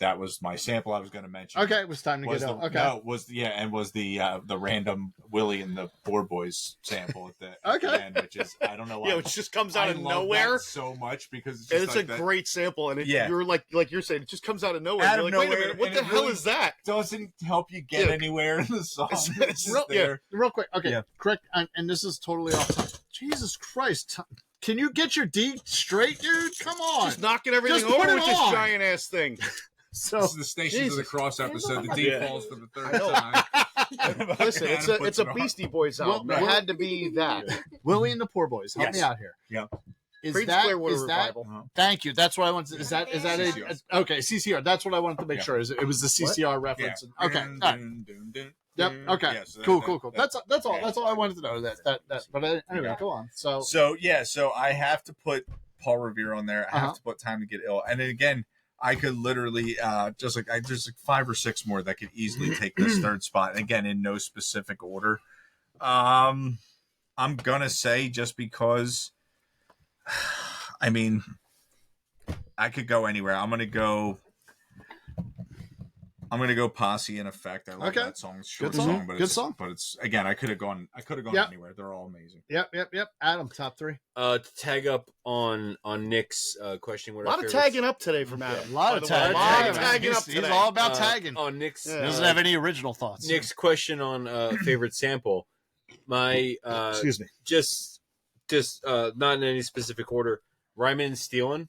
my sample I was going to mention. Okay. It was time to Was get the, out. Okay. no, was the random Willie and the Boar Boys sample at the Okay. end, which is I don't know why. Yeah, it just comes out I of love nowhere. that so much because it's And just it's like a that great sample, and Yeah. you're like you're saying, it just comes out of nowhere. Out You're of like, wait a nowhere, minute, what and the it hell really- is that? doesn't help you get Yeah. anywhere in the song. It's- It's just yeah. there. Real quick. Okay. Yeah. Correct. And this is totally off topic. Jesus Christ. Can you get your D straight, dude? Come on. Just knocking everything Just put over it with this on. giant ass thing. So This is the Stations of the Cross episode. The D falls for the third time. Listen, Adam puts it's a it on. Beastie Boys album. It had to be that. Willie and the Poor Boys, help me out here. Yeah. Is Creed's that Clearwater is that? Revival. Thank you. That's what I wanted. Is that CCR. okay? CCR. That's what I wanted to make sure. It was the CCR reference. Okay. All right. Yep. Okay. Yeah, so Cool. That's all. That's all I wanted to know. That. But anyway, go on. So So I have to put Paul Revere on there. I have to put Time to Get Ill. And then again, I could literally there's like 5 or 6 more that could easily take this third spot. And again, in no specific order. I'm gonna say just because. I mean, I could go anywhere. I'm gonna go Posse in Effect. I love that song. It's a short song, but it's again. I could have gone anywhere. They're all amazing. Yep. Adam, top 3. To tag up on Nick's question. A lot of tagging up today from Adam. A lot of tagging up today. He's all about tagging. On Nick's doesn't have any original thoughts. Nick's question on favorite sample. My excuse me. Just not in any specific order. Ryman Stealing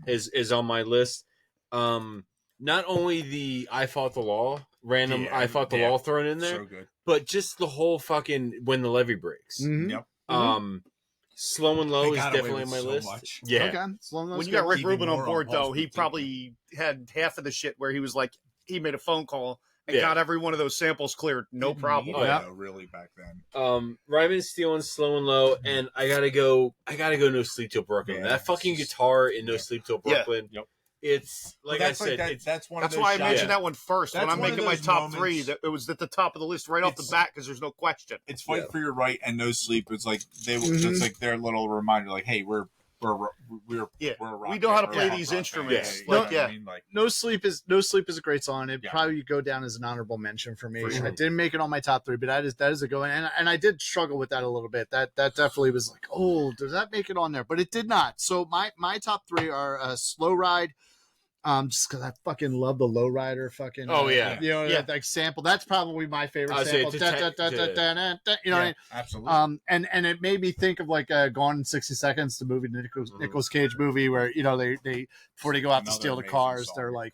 is on my list. Not only the I Fought the Law, I Fought the Law thrown in there, so good. but just the whole fucking When the Levee Breaks. Yep. Slow and Low They is got away definitely on with my so list. much. Yeah. Okay. When you got Rick Even Rubin on more board, on Paul's though, he 15. probably had half of the shit where he was like, he made a phone call and got every one of those samples cleared, no problem. Really back then. Ryman Stealing, Slow and Low, and I gotta go No Sleep Till Brooklyn. Yeah, that fucking guitar in No Sleep Till Brooklyn. Yep. It's like I said, that's one. That's of those why I shots- mentioned that one first. That's when I'm one of making my those top moments- 3, that it was at the top of the list right off the bat because there's no question. It's Fight for Your Right and No Sleep. It's like it's like their little reminder, like, hey, we're a rock we know band. how to We're play a these rock instruments. band. Like, You know what I mean? Like, No Sleep is a great song. It Yeah. probably go down as an honorable mention for me. For sure. I didn't make it on my top 3, but that is a good one. And I did struggle with that a little bit. That definitely was like, oh, does that make it on there? But it did not. So my top 3 are Slow Ride. Just because I fucking love the Lowrider fucking. Like sample. That's probably my favorite sample. You know what I mean? Absolutely. And it made me think of like Gone in 60 Seconds, the movie, the Nicolas Cage movie, where they before they go out to steal the cars, they're like,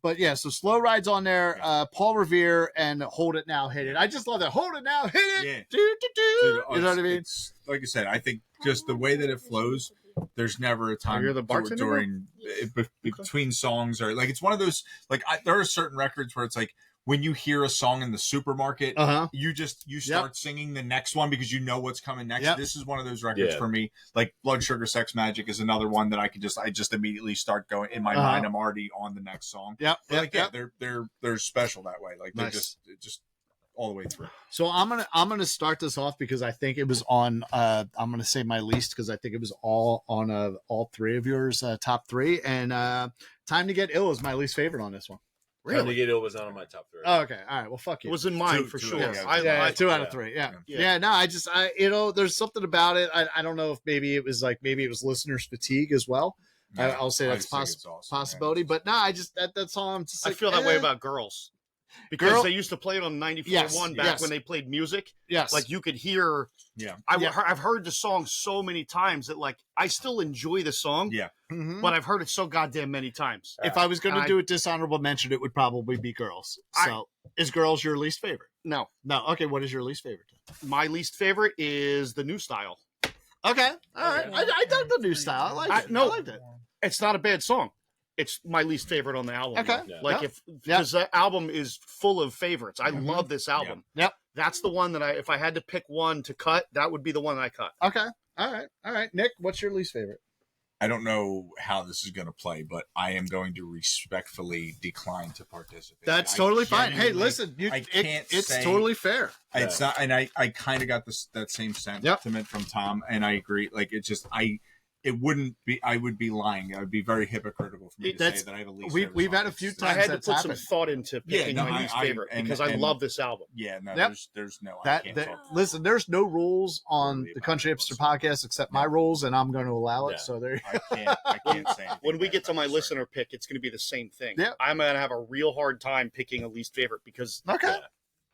but yeah, so Slow Ride's on there. Paul Revere and Hold It Now, Hit It. I just love that. Hold it now, hit it. Yeah. Do. You know what I mean? It's, like I said, I think just the way that it flows. There's never a time You're the bartender during between songs, or like it's one of those like there are certain records where it's like when you hear a song in the supermarket, you start singing the next one because you know what's coming next. Yep. This is one of those records for me. Like Blood Sugar Sex Magic is another one that I just immediately start going in my mind. I'm already on the next song. They're special that way. Like they're just all the way through. So I'm gonna start this off because I think it was on. I'm gonna say my least because I think it was all on all 3 of yours top 3, and Time to Get Ill is my least favorite on this one. Really? Time to Get Ill was not on my top 3. Oh, okay, all right. Well, fuck you. It was in mine for two, sure. yeah. 2 out of 3. Yeah. No, I there's something about it. I don't know if maybe it was listeners' fatigue as well. Yeah, I'll say that's possibility, but no, I just that song. I'm just I feel that way about Girls. Because they used to play it on 94.1 back when they played music. Yes. Like you could hear. Yeah. I've heard the song so many times that like I still enjoy the song. Yeah. But I've heard it so goddamn many times. If I was going to do a dishonorable mention, it would probably be Girls. So is Girls your least favorite? No. Okay. What is your least favorite? My least favorite is the New Style. Okay. All right. I dug the New Style. I liked it. I liked it. It's not a bad song. It's my least favorite on the album. Okay. Like because the album is full of favorites. I love this album. Yep. That's the one that if I had to pick one to cut, that would be the one I cut. Okay. All right. Nick, what's your least favorite? I don't know how this is going to play, but I am going to respectfully decline to participate. That's totally fine. Hey, listen, it's totally fair. It's not, and I kind of got that same sentiment from Tom, and I agree. Like it wouldn't be. I would be lying. I would be very hypocritical for me to say that I have a least favorite. We've song. had a few times. I had to put some thought into picking my least favorite because I love this album. Yeah, no, there's no. Listen, there's no rules on the Country Hipster podcast except my rules, and I'm going to allow it. So there. I can't say anything. When we get to my listener pick, it's going to be the same thing. Yeah. I'm going to have a real hard time picking a least favorite because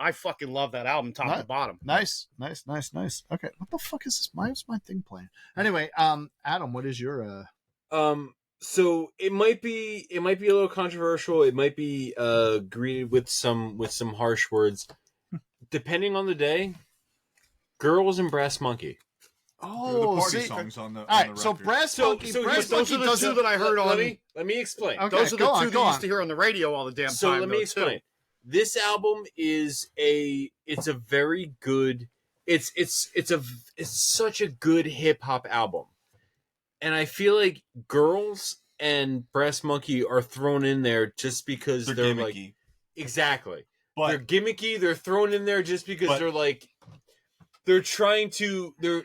I fucking love that album, top to bottom. Nice. Okay, what the fuck is this? Why is my thing playing? Anyway, Adam, what is your So it might be a little controversial. It might be greeted with some harsh words, depending on the day. Girls and Brass Monkey. Oh, the party songs on the. All right, so Brass Monkey. Those are the two that I heard on. Let me explain. Okay, those are the two that you used to hear on the radio all the damn time. So let me explain. This album is it's a very good. It's such a good hip hop album. And I feel like Girls and Brass Monkey are thrown in there just because they're gimmicky. Like exactly. But they're gimmicky. They're thrown in there just because they're like they're trying to they're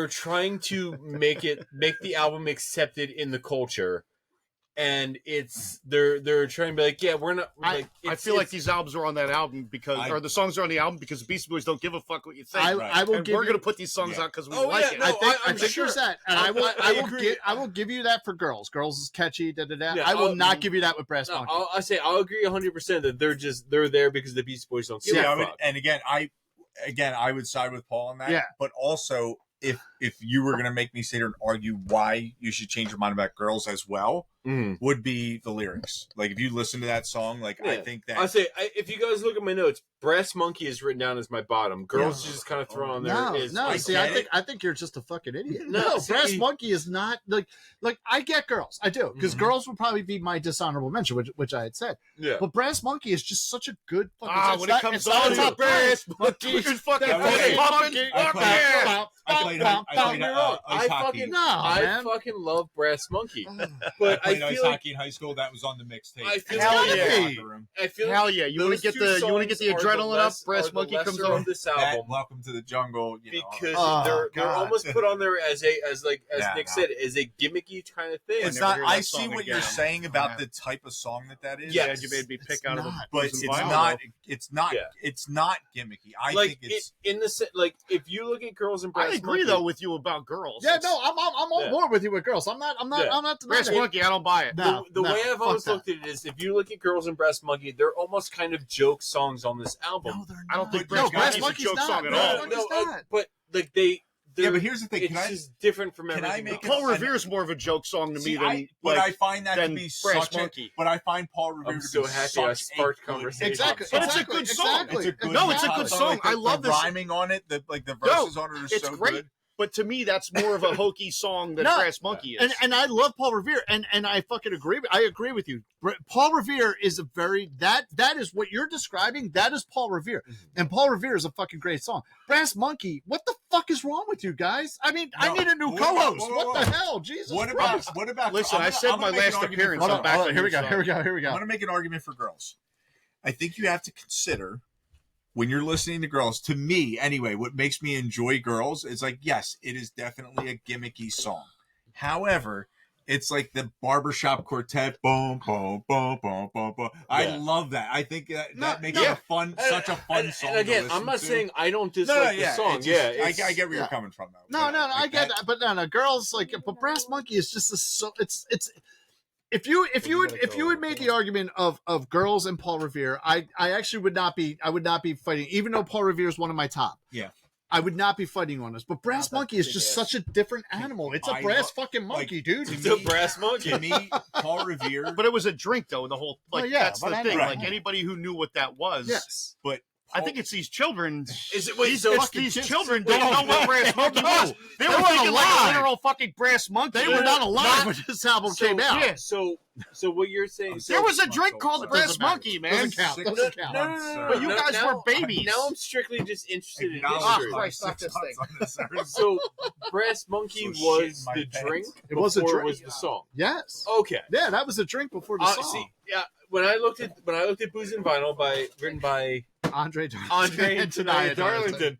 trying to make the album accepted in the culture. And they're trying to be like, yeah, we're not. Like, I feel like these albums are on that album or the songs are on the album because the Beastie Boys don't give a fuck what you think. I will. We're gonna put these songs out because we like it. No, I think sure. there's that, and I will give you that for Girls. Girls is catchy. Yeah, I will not give you that with Brass Monkey. I'll agree 100% that they're there because the Beastie Boys don't give a fuck. And again, I would side with Paul on that. Yeah. But also, if you were gonna make me sit here and argue why you should change your mind about Girls as well. Would be the lyrics. Like if you listen to that song, I think that I say if you guys look at my notes, Brass Monkey is written down as my bottom. Girls just kind of thrown on there. I think you're just a fucking idiot. No, Brass Monkey is not like I get Girls, I do because Girls would probably be my dishonorable mention, which I had said. Yeah, but Brass Monkey is just such a good fucking. When it comes on to Brass Monkey, it's fucking pumping. I fucking love Brass Monkey, but I played ice hockey in high school. That was on the mixtape. I feel hell yeah! You want to get the adrenaline up? Brass Monkey comes on this album. Welcome to the Jungle, because they're almost put on there as Nick said, as a gimmicky kind of thing. It's not. I see what you're saying about the type of song that is. Yeah, you made me pick out of them, but it's not. It's not. It's not gimmicky. I think it's in the if you look at Girls and Brass Monkey. I agree though with you about Girls. Yeah, no, I'm on board with you with Girls. I'm not. Brass Monkey, I don't buy it. The way I've always looked at it is, if you look at Girls and Brass Monkey, they're almost kind of joke songs on this album. No, they're not. I don't think Brass Monkey's a joke song at all. But like they. Yeah, but here's the thing. It's just different from everything. Paul Revere is more of a joke song to me than. But I find that to be Brass Monkey. But I find Paul Revere to be happy I sparked conversation. Exactly. But it's a good song. It's a good song. I love this. Rhyming on it, the verses on it are so good. But to me, that's more of a hokey song than Brass Monkey is. And I love Paul Revere, and I fucking agree. I agree with you. Paul Revere is a very that is what you're describing. That is Paul Revere, and Paul Revere is a fucking great song. Brass Monkey, what the fuck is wrong with you guys? I mean, I need a new co-host. What the hell, Jesus Christ? What about? Listen, I said my last appearance. Here we go. I'm going to make an argument for Girls. I think you have to consider. When you're listening to Girls, to me anyway, what makes me enjoy Girls is like, yes, it is definitely a gimmicky song. However, it's like the barbershop quartet, boom, boom, boom, boom, boom, boom. I love that. I think that makes it such a fun song. And again, I'm not saying I don't dislike the song. I get where you're coming from, though. No, I get that, but no, Girls but Brass Monkey is just it's. If you had made the argument of Girls and Paul Revere, I actually would not be fighting, even though Paul Revere is one of my top. Yeah. I would not be fighting on this. But Brass Monkey is just such a different animal. It's a brass fucking monkey, dude. It's a brass monkey. To me, Paul Revere. But it was a drink though, the whole that's the thing. Right. Like anybody who knew what that was. Yes. But I think it's these children. Is it these children don't know what Brass Monkey was. They were thinking like a literal fucking Brass Monkey. They were not alive when this album came out. Yeah. So what you're saying? There was a drink called Brass Monkey, man. Doesn't count. No. But you guys were babies. Now I'm strictly just interested in history. history. Stop this thing. So Brass Monkey was the drink. It was a drink. Was the song? Yes. Okay. Yeah, that was a drink before the song. See, yeah. When I looked at Booze and Vinyl written by Andre and Tania Darlington,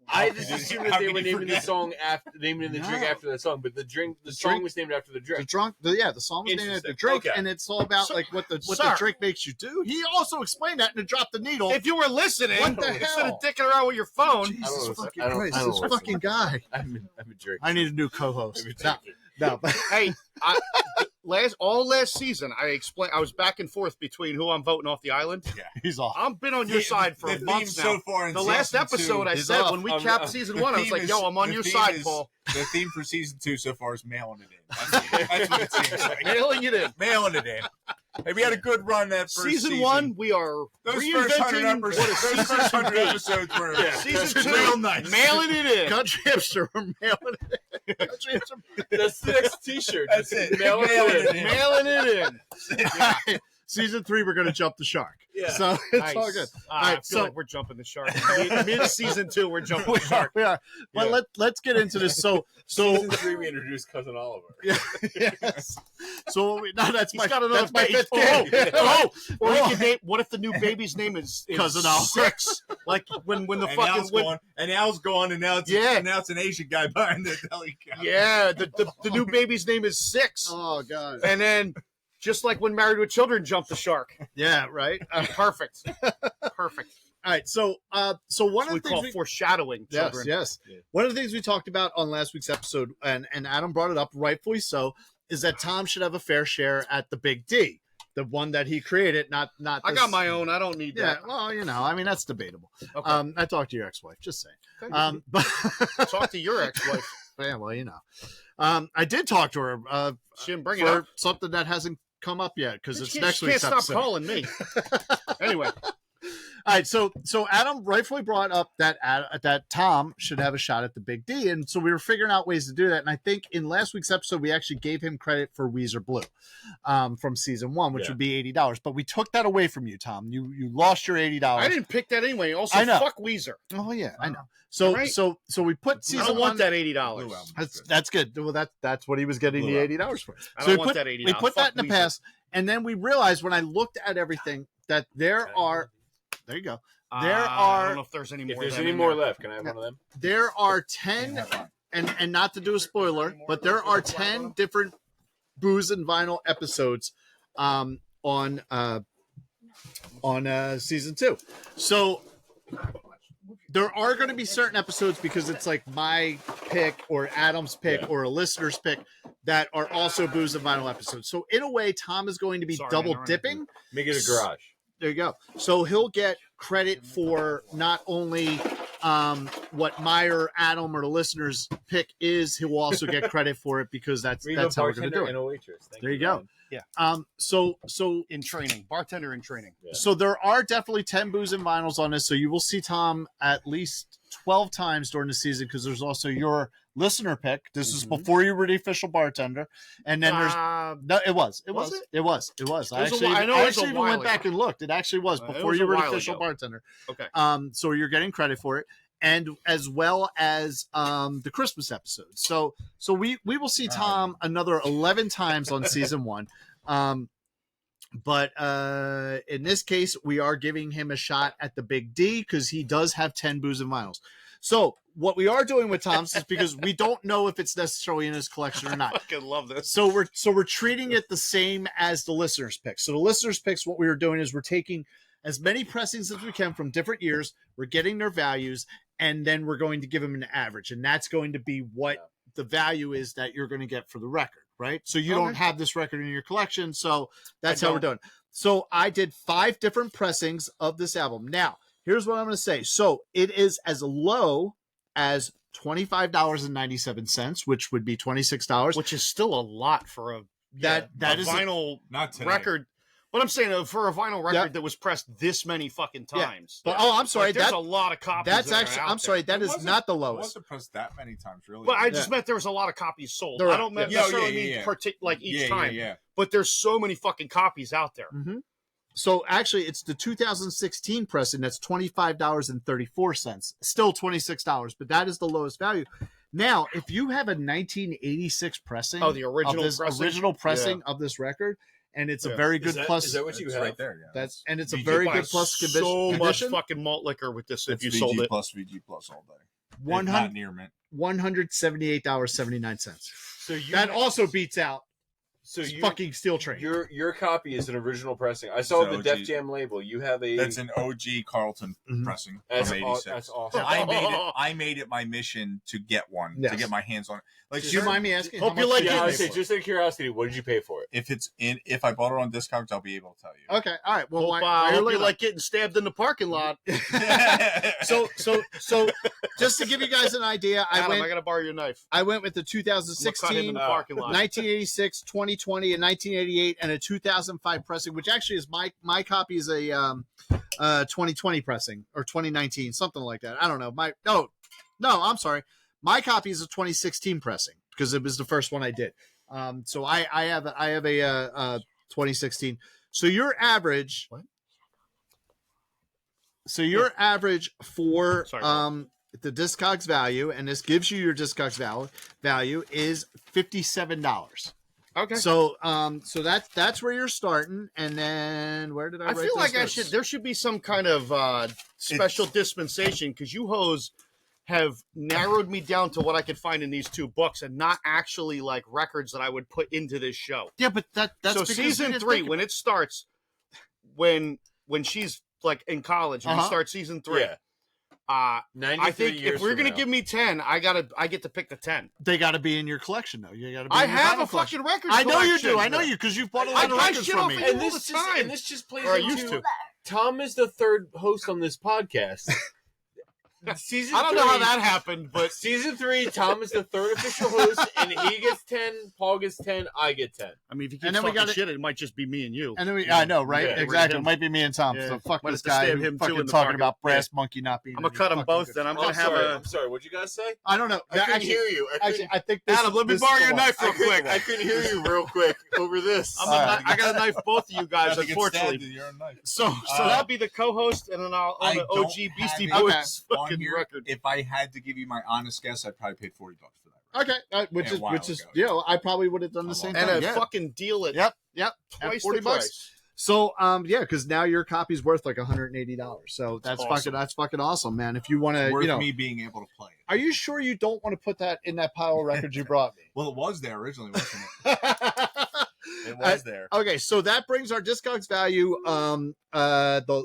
I just assumed that they were naming the song naming the drink after that song, but the song was named after the drink. The song was named after the drink, and it's all about like what the drink makes you do. He also explained that and dropped the needle. If you were listening, what the hell? Instead of dicking around with your phone, Jesus fucking Christ, this fucking guy. I'm a jerk. I need a new co-host. No, but Hey, last season, I was back and forth between who I'm voting off the island. Yeah. he's off. I've been on your side for the months theme now. so far in The last season episode, two I is said off. when we capped season 1, I was like, "Yo, I'm on your side, Paul." The theme for season 2 so far is mailing it in. That's what it seems like. Mailing it in. Mailing it in. Hey, we had a good run that first Season 1, we are Those first 100 reinventing what a season first should 100 be. episodes were Season 2, real nice. mailing it in. Country hipster, we're mailing it. Country hipster. That's the next T-shirt. That's it. Mailing it in. Mailing it in. All right, season 3, we're going to jump the shark. Yeah. So it's Nice. all good. I right, feel so- like we're jumping the shark. Mid season 2, we're jumping the We are. shark. We are. But Yeah. let's get into this. So Season 3, we introduced Cousin Oliver. yes. So no, that's He's my got another that's my baby. fifth kid. Or he could name, what if the new baby's name is Cousin Oliver. 6? Like when the and fucking Al's gone, and Al's gone, and now it's Yeah. and now it's an Asian guy behind the deli counter. yeah, the new baby's name is 6. Oh god. And then just like when Married with Children jumped the shark. Yeah. Right. Perfect. Perfect. All right. So so one We of the call things foreshadowing yes, children. yes. Yeah. One of the things we talked about on last week's episode, and Adam brought it up, rightfully so, is that Tom should have a fair share at the Big D, the one that he created, not. I this- got my own. I don't need Yeah, that. well, I mean that's debatable. Okay. I talked to your ex-wife, just saying. Okay. But Talk to your ex-wife. yeah, well, I did talk to her She didn't bring it for up. something that hasn't come up yet because it's She next can't week's stop episode. calling me. Anyway, All right, so Adam rightfully brought up that Tom should have a shot at the Big D, and so we were figuring out ways to do that. And I think in last week's episode we actually gave him credit for Weezer Blue, from season 1, which Yeah. would be $80. But we took that away from you, Tom. You lost your $80. I didn't pick that anyway. Also, I know. fuck Weezer. Oh yeah, I know. So Right. so we put I season don't want 1. that Blue $80. album. That's good. Well, that's what he was getting Blue the album. $80 for. I So don't we want put that $80. we put that Fuck in the Weezer. past, and then we realized when I looked at everything that there are. There you go. There I are don't know if there's any more. If there's of them any in more there. left, can I have one of them? there are 10 and not to do a spoiler, but there are 10 different Booze and Vinyl episodes on season 2. So there are going to be certain episodes because it's like my pick or Adam's pick Yeah. or a listener's pick that are also Booze and Vinyl episodes. So in a way, Tom is going to be Sorry, double man, dipping. Make it a garage. There you go. So he'll get credit for not only what my or Adam or the listeners pick is, he will also get credit for it because that's We have how a we're going to bartender do it. and a waitress. Thank There you go. man. So In training, bartender in training. Yeah. so there are definitely 10 Booze and Vinyls on this. So you will see Tom at least 12 times during the season because there's also your listener pick. This is before you were the official bartender, and then there's no. It was. Was it? I was a actually, whi- I know I it was a actually even while went back ago. and looked. It actually was It before was you a were the while official ago. bartender. Okay. So you're getting credit for it, and as well as the Christmas episode. So we will see Tom another 11 times on season 1. But in this case, we are giving him a shot at the Big D because he does have 10 Booze and Vinyls. So what we are doing with Tom's is because we don't know if it's necessarily in his collection or not. Fucking love this. So we're treating it the same as the listeners' picks. So the listeners' picks, what we are doing is we're taking as many pressings as we can from different years. We're getting their values, and then we're going to give them an average, and that's going to be what the value is that you're going to get for the record, right? So you don't have this record in your collection, so that's how we're doing. So I did 5 different pressings of this album. Now, here's what I'm going to say. So it is as low as $25.97, which would be $26. Which is still a lot for a That is vinyl Not today. record. But I'm saying for a vinyl record Yep. that was pressed this many fucking Yeah. times. But I'm sorry, Like, there's a lot of copies. that's that are actually out I'm sorry, there. that is not the It lowest. wasn't pressed that many times, really. But I just meant there was a lot of copies sold. There I are, don't yeah. necessarily Yeah. mean like each yeah, time. Yeah. But there's so many fucking copies out there. Mhm. So actually, it's the 2016 pressing that's $25.34, still $26, but that is the lowest value. Now, if you have a 1986 pressing, Oh, the original of this pressing? original pressing of this record, and it's a Yeah. very good plus. Is that what you It's have? right there. Yeah. That's and it's a VG very Buy good plus so much condition. fucking malt liquor with this if It's you VG sold it. plus VG plus all day. One Not hundred near mint. $178.79. So you That also beats out So you fucking Steel Train. Your copy is an original pressing. I saw the Def Jam label. You have a that's an OG Carlton pressing that's from '86. That's awesome. I made it my mission to get one, to get my hands on it. Like, do you mind me asking? Hope you like it. I say, just out of curiosity, what did you pay for it? If I bought it on Discogs, I'll be able to tell you. Okay, all right. Well, hope you like getting stabbed in the parking lot. so just to give you guys an idea, Adam, I gotta borrow your knife. I went with the 2016, in the parking lot. 1986, 2020, and 1988, and a 2005 pressing, which actually is my copy is a 2020 pressing or 2019, something like that. I don't know. No, I'm sorry. My copy is a 2016 pressing because it was the first one I did. So I have a 2016. So your average. What? So your average for the Discogs value, and this gives you your Discogs value is $57. Okay. So so that's where you're starting, and then where did I write feel like notes? there should be some kind of special dispensation, because you hoes have narrowed me down to what I could find in these two books, and not actually like records that I would put into this show. Yeah, but that's so season 3 when it starts, when she's like in college and we start season 3. Yeah. I think if we're gonna give me 10, I get to pick the 10. They got to be in your collection, though. You got to. I have a fucking record. I know you do. I know you because you've bought a lot of records from me. And this just plays into. Tom is the third host on this podcast. I don't know how that happened, but season 3, Tom is the third official host, and he gets 10. Paul gets 10. I get 10. I mean, if you keep talking shit, it might just be me and you. And then I know, right? Yeah, exactly. It might be me and Tom. Yeah. So fuck this guy. Him fucking talking about Brass Monkey not being. I'm gonna cut them both. Then I'm gonna have a. I'm sorry. What'd you guys say? I don't know. I couldn't hear you. I think. Adam, let me borrow your knife real quick. I couldn't hear you real quick over this. I got to knife both of you guys. Unfortunately. So that'll be the co-host, and then I'll own the OG Beastie Boys fucking record. If I had to give you my honest guess, I probably paid $40 for that. Okay, which is I probably would have done the same thing. And a fucking deal at twice $40. Bucks. So because now your copy's worth like $180. So that's fucking awesome, man. If you want to, worth me being able to play it. Are you sure you don't want to put that in that pile of records you brought me? Well, it was there originally, wasn't it? It was there. Okay, so that brings our Discogs value.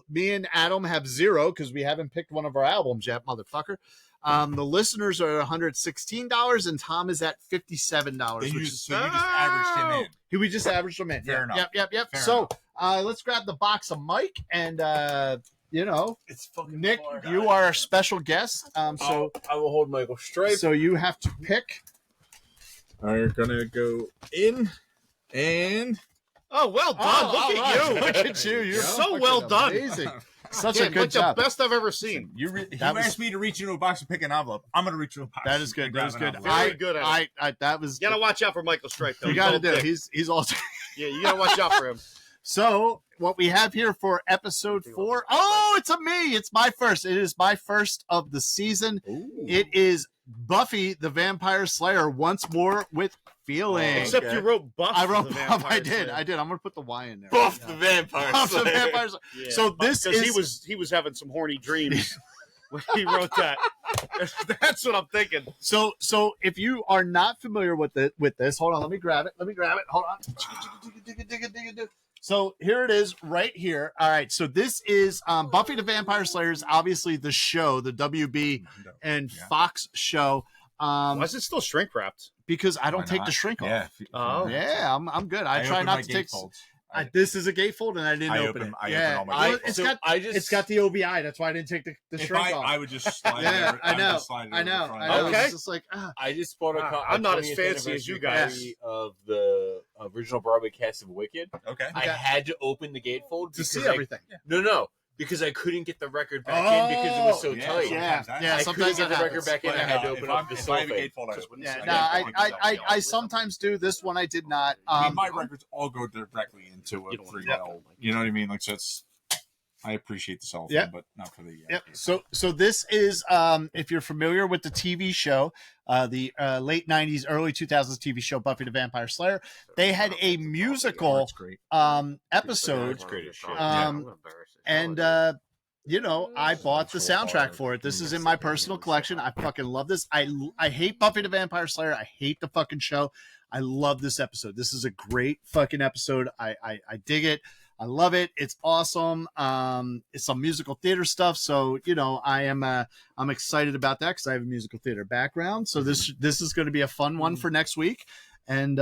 Me and Adam have 0 because we haven't picked one of our albums yet, motherfucker. The listeners are $116, and Tom is at $57. You just averaged him in. We just averaged him in. Fair enough. Yep. Fair so let's grab the box of Mike, and it's fucking Nick, far, you are a special guest. So I will hold Michael straight. So you have to pick. Are gonna go in and. Oh, well done! Look at you! Look at you! You're so well done. Amazing. Such a good job. The best I've ever seen. You asked me to reach into a box and pick an envelope. I'm going to reach into a box. That is good. That was good. Very good. That was. You got to watch out for Michael Stripe, though. You got to do. He's also. Yeah, you got to watch out for him. So what we have here for episode 4. Oh, it's a me. It's my first. It is my first of the season. Ooh. It is Buffy the Vampire Slayer once more with feeling. Except you wrote Buff. I wrote the Buff. I did. Slayer. I'm going to put the Y in there. Buff the Vampire Buff Slayer. The Vampire Slayer. Yeah. So this is he was having some horny dreams when he wrote that. That's what I'm thinking. So if you are not familiar with this, hold on. Let me grab it. Hold on. So here it is right here. All right. So this is Buffy the Vampire Slayer is obviously the show, the WB and Fox show. Why is it still shrink wrapped? Because I don't take the shrink off. Yeah, I'm good. I try not to take. This is a gatefold, and I didn't open it. It's got the OBI. That's why I didn't take the shrink off. I would just slide it. I know. Okay. It's just like I just bought a I'm not as fancy as you guys. Of the original Broadway cast of Wicked. Okay. I had to open the gatefold to see everything. No. Because I couldn't get the record back in because it was so tight. Yeah. Sometimes I couldn't get the record back in. I had to open up the sulfate. I sometimes do. This one I did not. My records all go directly into a 3L. You know what I mean? Like, so it's. I appreciate the cellophane, but not for the. So this is if you're familiar with the TV show, the late '90s, early 2000s TV show Buffy the Vampire Slayer. They had a musical episode, and I bought the soundtrack for it. This is in my personal collection. I fucking love this. I hate Buffy the Vampire Slayer. I hate the fucking show. I love this episode. This is a great fucking episode. I dig it. I love it. It's awesome. It's some musical theater stuff. So, you know, I'm excited about that because I have a musical theater background. So this is going to be a fun one for next week. And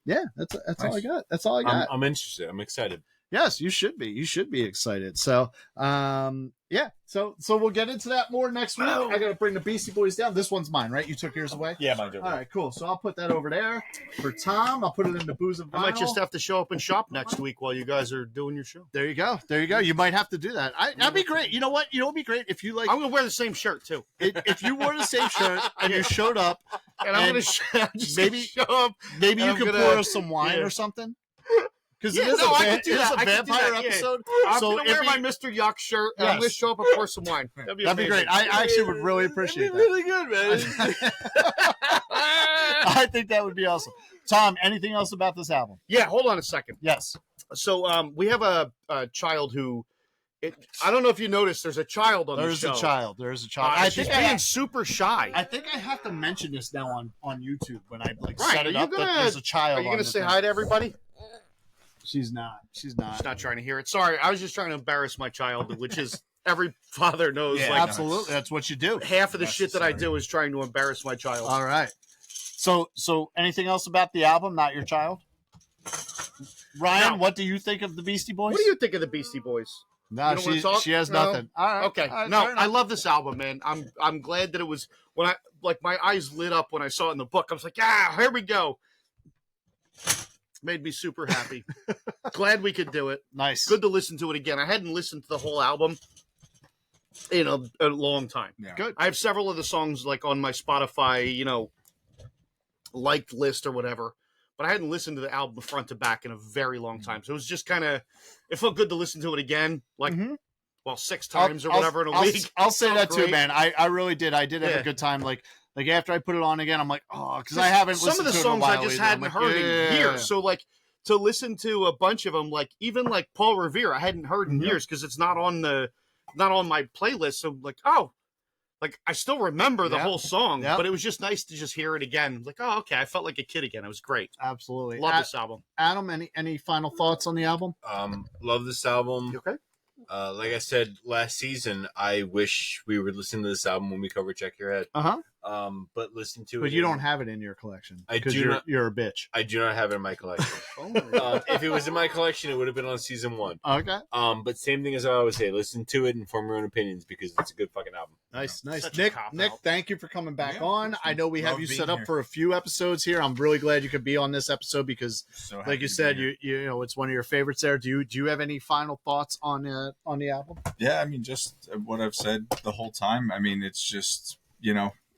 yeah, that's nice. All I got. That's all I got. I'm interested. I'm excited. Yes, you should be. You should be excited. So, yeah. So we'll get into that more next week. I got to bring the Beastie Boys down. This one's mine, right? You took yours away? Yeah, mine's over. All right, cool. So I'll put that over there for Tom. I'll put it in the Booze and Vinyl. I might just have to show up and shop next week while you guys are doing your show. There you go. There you go. You might have to do that. That'd be great. You know what? You know what'd be great if you like. I'm gonna wear the same shirt too. If you wore the same shirt and you showed up, and I'm gonna maybe show up. Maybe you could pour us some wine or something. Because it is a vampire episode. I'm so going to wear my Mr. Yuck shirt, and I'm going to show up and pour some wine. That'd be great. I actually would really appreciate that. Really good, man. I think that would be awesome. Tom, anything else about this album? Yeah, hold on a second. Yes. So we have a child who, I don't know if you noticed, there's a child on the show. There is a child. She's being super shy. I think I have to mention this now on YouTube when I set it up that there's a child. Are you going to say hi to everybody? She's not. She's not trying to hear it. Sorry, I was just trying to embarrass my child, which is every father knows. Yeah, absolutely. That's what you do. Half of the shit that I do is trying to embarrass my child. All right. So anything else about the album? Not your child, Ryan. What do you think of the Beastie Boys? What do you think of the Beastie Boys? No, she has nothing. All right. Okay. All right, no, I love this album, man. I'm glad that it was when my eyes lit up when I saw it in the book. I was like, here we go. Made me super happy. Glad we could do it. Nice. Good to listen to it again. I hadn't listened to the whole album in a long time. Yeah. Good. I have several of the songs like on my Spotify, liked list or whatever, but I hadn't listened to the album front to back in a very long time. So it was just it felt good to listen to it again, 6 times or whatever in a week. I'll say that too, man. I really did. I did have a good time. Like after I put it on again, I'm like, because I haven't listened to it in a some of the songs while I just either. hadn't heard in years. So to listen to a bunch of them, even Paul Revere, I hadn't heard in years because it's not on my playlist. So I still remember the whole song, but it was just nice to just hear it again. Okay, I felt like a kid again. It was great. Absolutely. Love this album. Adam, any final thoughts on the album? Love this album. You okay? Like I said last season, I wish we would listen to this album when we cover Check Your Head. But listen to it. But you don't have it in your collection. You're a bitch. I do not have it in my collection. If it was in my collection, it would have been on season 1. Okay. But same thing as I always say, listen to it and form your own opinions because it's a good fucking album. Nice. Nick, thank you for coming back on. I know we have you set up for a few episodes here. I'm really glad you could be on this episode because, like you said, you know it's one of your favorites. There. Do you have any final thoughts on the album? Yeah, I mean, just what I've said the whole time. I mean, it's just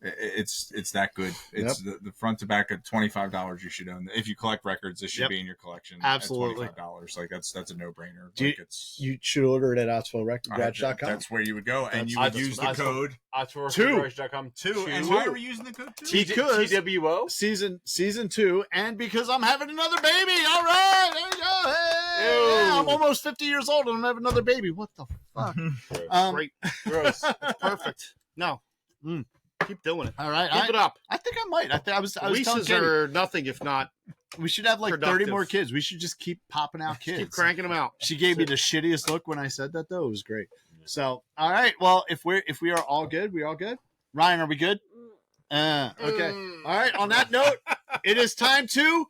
it's that good. It's the front to back at $25 you should own. If you collect records, this should be in your collection. Absolutely. At $25. That's a no-brainer. You should order it at OttsvilleRecordGarage.com. That's where you would go, and you would use the code OttsvilleRecordGarage.com 2. And why are we using the code 2? Because TWO season 2, and because I'm having another baby. All right, there you go. Hey, I'm almost 50 years old and I'm having another baby. What the fuck? Great. Gross. Perfect. No. Keep doing it. All right. Keep it up. I think I might. I was Leases are nothing if not. We should have productive. 30 more kids. We should just keep popping out kids. Keep cranking them out. She gave me the shittiest look when I said that, though. It was great. So, all right. Well, if we are all good, we all good? Ryan, are we good? Okay. All right. On that note, it is time to